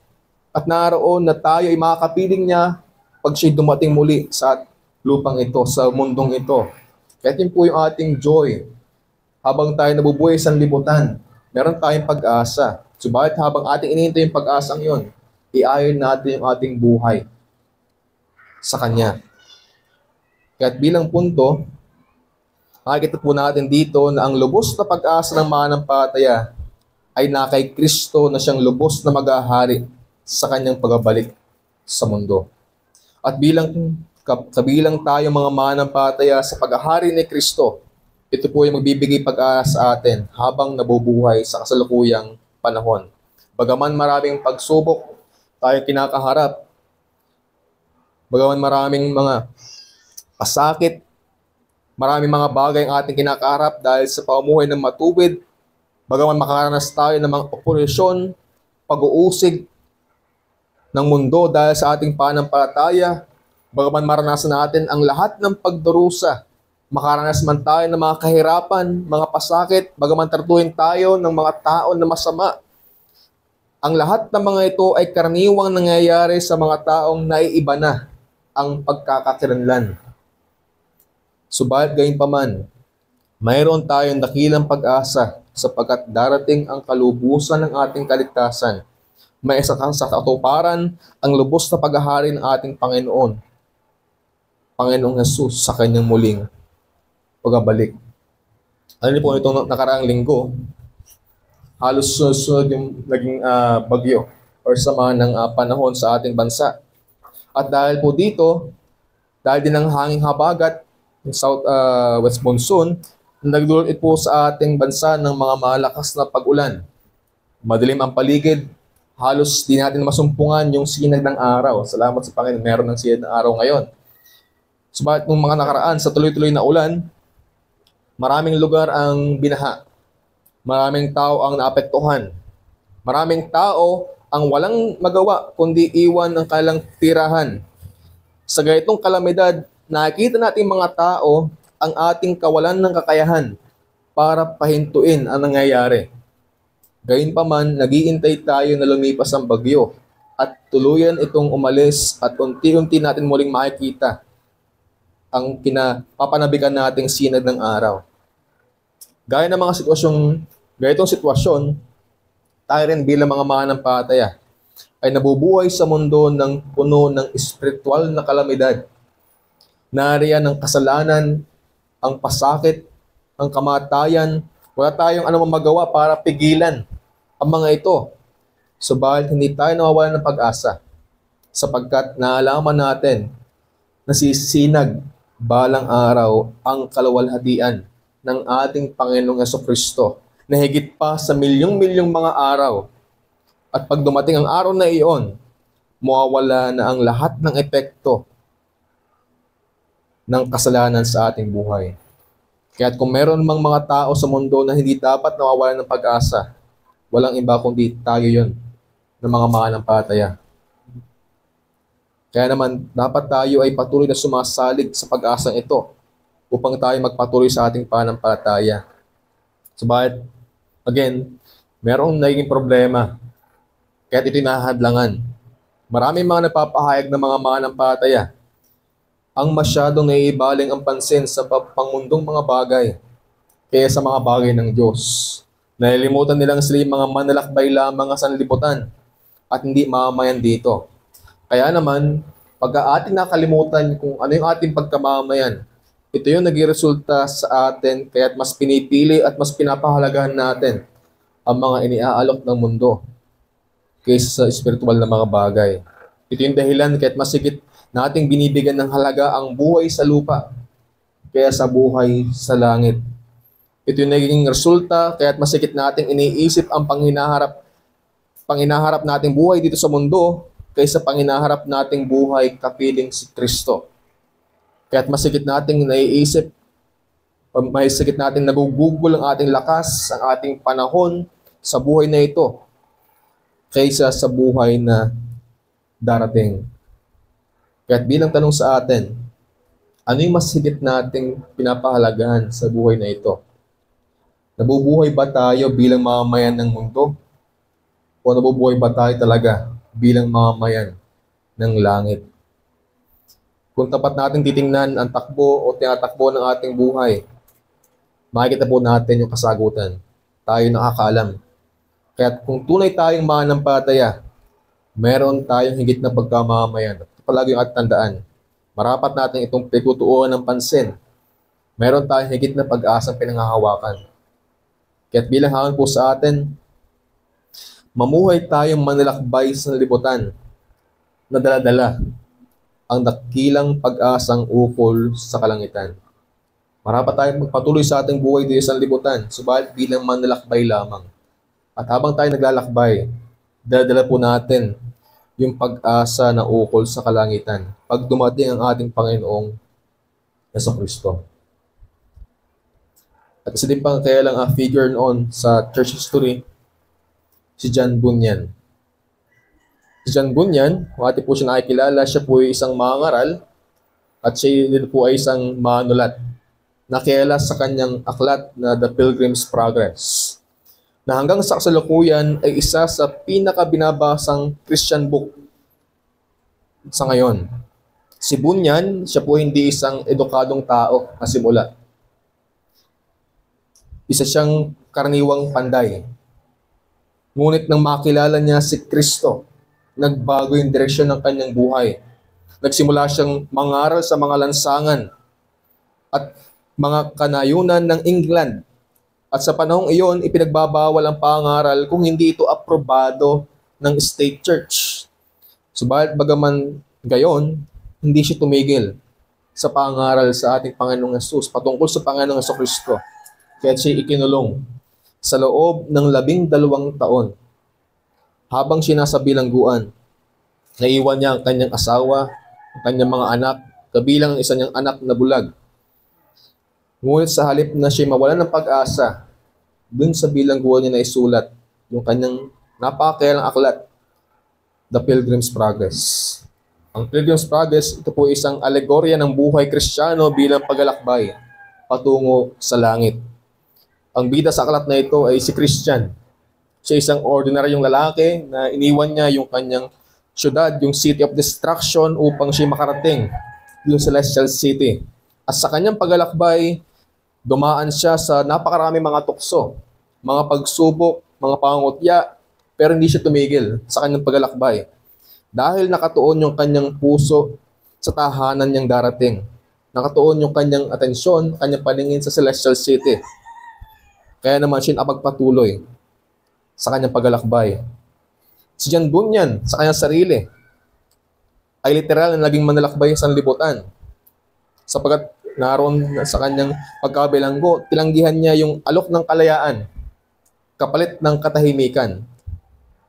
At naroon na tayo ay makakapiling niya pag siya'y dumating muli sa lupang ito, sa mundong ito. Kaya yun po yung ating joy. Habang tayo nabubuhay sa libutan, meron tayong pag-asa. Subalit habang ating inihintay yung pag-asang yun, iayon natin yung ating buhay sa Kanya. Kaya bilang punto, makikita po natin dito na ang lubos na pag-asa ng mananampalataya ay na kay Kristo na siyang lubos na maghahari sa Kanyang pagbabalik sa mundo. At kabilang tayo mga mananampalataya sa paghahari ni Kristo, ito po yung magbibigay pag-asa sa atin habang nabubuhay sa kasalukuyang panahon. Bagaman maraming pagsubok tayo kinakaharap, bagaman maraming mga pasakit, maraming mga bagay ang ating kinakaharap dahil sa pamumuhay ng matuwid, bagaman makaranas tayo ng mga oposisyon, pag-uusig ng mundo dahil sa ating pananampalataya, bagaman maranasan natin ang lahat ng pagdurusa, makaranas man tayo ng mga kahirapan, mga pasakit, bagaman tratuhin tayo ng mga tao na masama. Ang lahat ng mga ito ay karaniwang nangyayari sa mga taong naiiba na ang pagkakakilanlan. Subalit gayunpaman, mayroon tayong dakilang pag-asa sapagkat darating ang kalubusan ng ating kaligtasan. May isa sa katuparan ang lubos na paghahari ng ating Panginoong Jesus sa Kanyang muling pagbabalik. Ano niyo po itong nakaraang linggo, halos sunod yung naging bagyo or sama ng panahon sa ating bansa. At dahil po dito, dahil din ng hanging habagat, yung West Monsoon, nagdulot po sa ating bansa ng mga malakas na pag-ulan. Madilim ang paligid, halos di natin masumpungan yung sinag ng araw. Salamat sa Panginoon, meron ng sinag ng araw ngayon. Subalit nung mga nakaraan sa tuloy-tuloy na ulan, maraming lugar ang binaha. Maraming tao ang naapektuhan. Maraming tao ang walang magawa kundi iwan ng kanilang tirahan. Sa ganitong kalamidad, nakikita natin mga tao ang ating kawalan ng kakayahan para pahintuin ang nangyayari. Gayunpaman, nag-iintay tayo na lumipas ang bagyo at tuluyan itong umalis at unti-unti natin muling makikita ang kinapapanabikan nating sinag ng araw. Gaya ng mga ganitong sitwasyon, tayo rin bilang mga mananampalataya ay nabubuhay sa mundo ng puno ng espiritual na kalamidad. Nariyan ang kasalanan, ang pasakit, ang kamatayan. Wala tayong anumang magawa para pigilan ang mga ito. Subalit hindi tayo nawawalan ng pag-asa sapagkat naalaman natin na sisinag balang araw ang kaluwalhatian ng ating Panginoong Jesucristo na higit pa sa milyong-milyong mga araw. At pag dumating ang araw na iyon, mawawala na ang lahat ng epekto ng kasalanan sa ating buhay. Kaya kung meron mang mga tao sa mundo na hindi dapat nawawalan ng pag-asa, walang iba kundi tayo yun, ng mga mananampalataya. Kaya naman, dapat tayo ay patuloy na sumasalig sa pag-asang ito upang tayo magpatuloy sa ating pananampalataya. Subalit, again, merong naging problema. Kaya ito'y nahahadlangan. Maraming mga napapahayag ng mga mananampalataya ang masyadong naiibaling ang pansin sa pangmundong mga bagay kaya sa mga bagay ng Diyos. Nalilimutan nilang sila yung mga manlalakbay lamang sa sanlibutan at hindi mamamayan dito. Kaya naman, pag ating nakalimutan kung ano yung ating pagkamamayan, ito yung naging-resulta sa atin kaya't mas pinipili at mas pinapahalagahan natin ang mga iniaalok ng mundo kaysa sa espiritual na mga bagay. Ito yung dahilan kaya't mas higit nating binibigyan ng halaga ang buhay sa lupa kaya sa buhay sa langit. Ito yung naging resulta kaya't mas higit nating iniisip ang panginaharap nating buhay dito sa mundo kaysa panginaharap nating buhay kapiling si Kristo. Kaya't mas higit nating naiisip Mahisigit natin nagugugol ang ating lakas, ang ating panahon sa buhay na ito kaysa sa buhay na darating. Kaya bilang tanong sa atin, ano yung mas higit nating pinapahalagahan sa buhay na ito? Nabubuhay ba tayo bilang mamamayan ng mundo? O nabubuhay ba tayo talaga bilang mamamayan ng langit? Kung tapat natin titingnan ang takbo o tinatakbo ng ating buhay, makikita po natin yung kasagutan. Tayo nakakaalam. Kaya kung tunay tayong mananampalataya, meron tayong higit na pagkamamayan. Palagi yung ating tandaan. Marapat natin itong pagtutuuan ng pansin. Meron tayong higit na pag-asang pinanghahawakan. Kaya't bilang hamon po sa atin, mamuhay tayong manlalakbay sa libutan na dala-dala ang dakilang pag-asang ukol sa kalangitan. Marapat tayong magpatuloy sa ating buhay dito sa libutan, subalit bilang manlalakbay lamang. At habang tayo naglalakbay, dala-dala po natin yung pag-asa na ukol sa kalangitan pag dumating ang ating Panginoong Jesucristo. At isa din pang kaya lang figure noon sa church history, si John Bunyan. Si John Bunyan, kung atin po siya nakikilala, siya po ay isang mangaral at siya din po ay isang manulat na kilala sa kanyang aklat na The Pilgrim's Progress, na hanggang sa kasalukuyan ay isa sa pinakabinabasang Christian book sa ngayon. Si Bunyan, siya po hindi isang edukadong tao na simula. Isa siyang karaniwang panday. Ngunit nang makilala niya si Kristo, nagbago yung direksyon ng kanyang buhay. Nagsimula siyang mangaral sa mga lansangan at mga kanayunan ng England. At sa panahong iyon, ipinagbabawal ang pangaral kung hindi ito aprobado ng state church. Subalit bagaman gayon, hindi siya tumigil sa pangaral sa ating Panginoong Hesus patungkol sa Panginoong Jesucristo. Kaya siya ikinulong sa loob ng 12 taon. Habang siya nasa bilangguan, naiwan niya ang kanyang asawa, ang kanyang mga anak, kabilang ang isa niyang anak na bulag. Ngunit sa halip na siya mawalan ng pag-asa, dun sa bilangguan niya na isulat yung kanyang napakakilalang aklat, The Pilgrim's Progress. Ang Pilgrim's Progress, ito po isang alegorya ng buhay Kristiyano bilang paglalakbay patungo sa langit. Ang bida sa aklat na ito ay si Christian. Siya isang ordinaryong lalaki na iniwan niya yung kanyang syudad, yung city of destruction upang siya makarating yung celestial city. At sa kanyang paglalakbay, dumaan siya sa napakarami mga tukso, mga pagsubok, mga pangungutya, pero hindi siya tumigil sa kanyang paglalakbay. Dahil nakatuon yung kanyang puso sa tahanan niyang darating. Nakatuon yung kanyang atensyon, kanyang paningin sa celestial city. Kaya naman siya napagpatuloy sa kanyang paglalakbay. Si John Bunyan, sa kanyang sarili, ay literal na naging manlalakbay sa libutan. Sapagat naroon sa kanyang pagkabilanggo, tilanggihan niya yung alok ng kalayaan, kapalit ng katahimikan.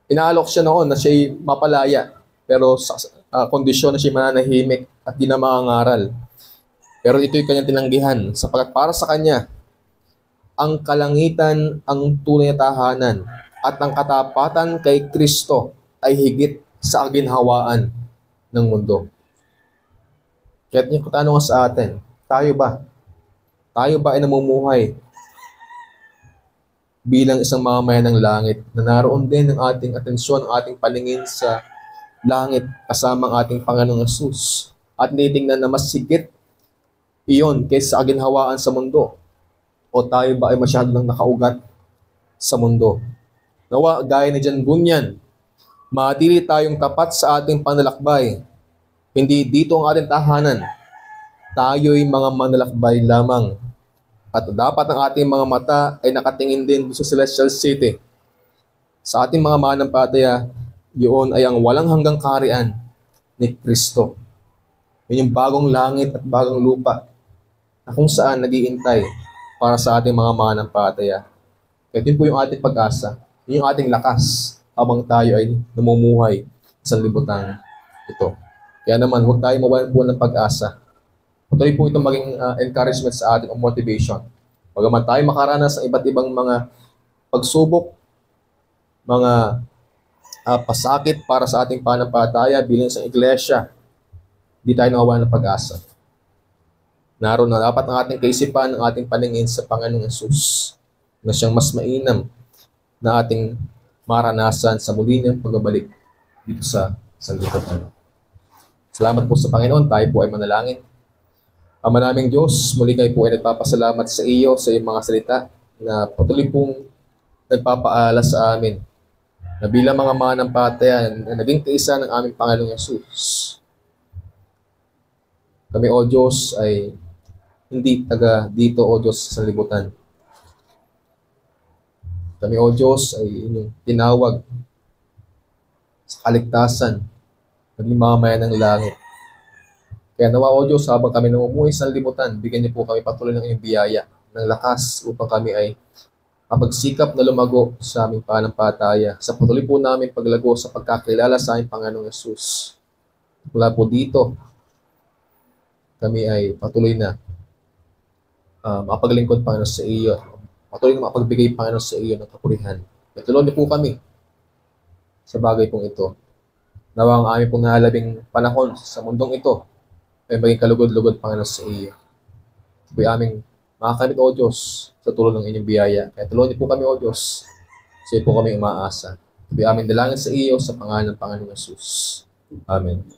Inaalok siya noon na siya'y mapalaya, pero sa kondisyon na siya mananahimik at di na mangangaral. Pero ito'y kanyang tinanggihan, sapagat para sa kanya, ang kalangitan ang tunay na tahanan at ang katapatan kay Kristo ay higit sa aginhawaan ng mundo. Kaya't yung katanungan sa atin, tayo ba? Tayo ba ay namumuhay bilang isang mamamayan ng langit na naroon din ang ating atensyon, ang ating paningin sa langit kasama ang ating Panginoong Hesus at tinitingnan na mas higit iyon kaysa aginhawaan sa mundo? O tayo ba ay masyado nang nakaugat sa mundo? Nawa, gaya ni John Bunyan, matili tayong tapat sa ating panlalakbay. Hindi dito ang ating tahanan. Tayo'y mga manlalakbay lamang. At dapat ang ating mga mata ay nakatingin din sa Celestial City. Sa ating mga mananampalataya, yun ay ang walang hanggang kaharian ni Kristo. Yun yung bagong langit at bagong lupa na kung saan nag-iintay para sa ating mga mananampalataya. Kaya yun po yung ating pag-asa, yun yung ating lakas habang tayo ay namumuhay sa libutan ito. Kaya naman, huwag tayo mawalan po ng pag-asa. Patuloy po itong maging encouragement sa atin o motivation Bagaman tayo makaranas ng iba't ibang mga pagsubok, mga pasakit para sa ating pananampalataya bilang sa iglesia, di tayo nawawalan ng pag-asa. Naroon na dapat ang ating kaisipan, ang ating paningin sa Panginoong Yesus na siyang mas mainam na ating maranasan sa muli niyang pagbabalik dito sa sanlibutan. Salamat po sa Panginoon. Tayo po ay manalangin. Ama naming Diyos, muli kayo po ay nagpapasalamat sa iyo sa iyong mga salita na patuloy pong nagpapaala sa amin na bilang mga mananampalataya na naging kaisa ng aming Panginoong Yesus. Kami, O Diyos, ay hindi taga dito, O Diyos, sa sanlibutan. Kami, O Diyos, ay inyong tinawag sa kaligtasan, naging mamamayan ng langit. Kaya nawa, O Diyos, habang kami namumuhay sa sanlibutan, bigyan niyo po kami patuloy ng iyong biyaya, ng lakas upang kami ay mapagsikap na lumago sa aming pananampalataya. Sa patuloy po namin paglago sa pagkakilala sa aming Panginoong Yesus. Mula po dito, kami ay patuloy na mapaglingkod, Panginoon, sa iyo. Patuloy na mapagbigay, Panginoon, sa iyo ng kapurihan. Tulungan niyo po kami sa bagay pong ito. Nawa ang aming pong nahalabing panahon sa mundong ito ay maging kalugod-lugod, Panginoon, sa iyo. Ito po aming makakamit, O Diyos, sa tulong ng inyong biyaya. Kaya tulungan niyo po kami, O Diyos. Sa iyo po kami umaasa. Ito po aming dalangin sa iyo sa pangalan ng Panginoong Yesus. Amen.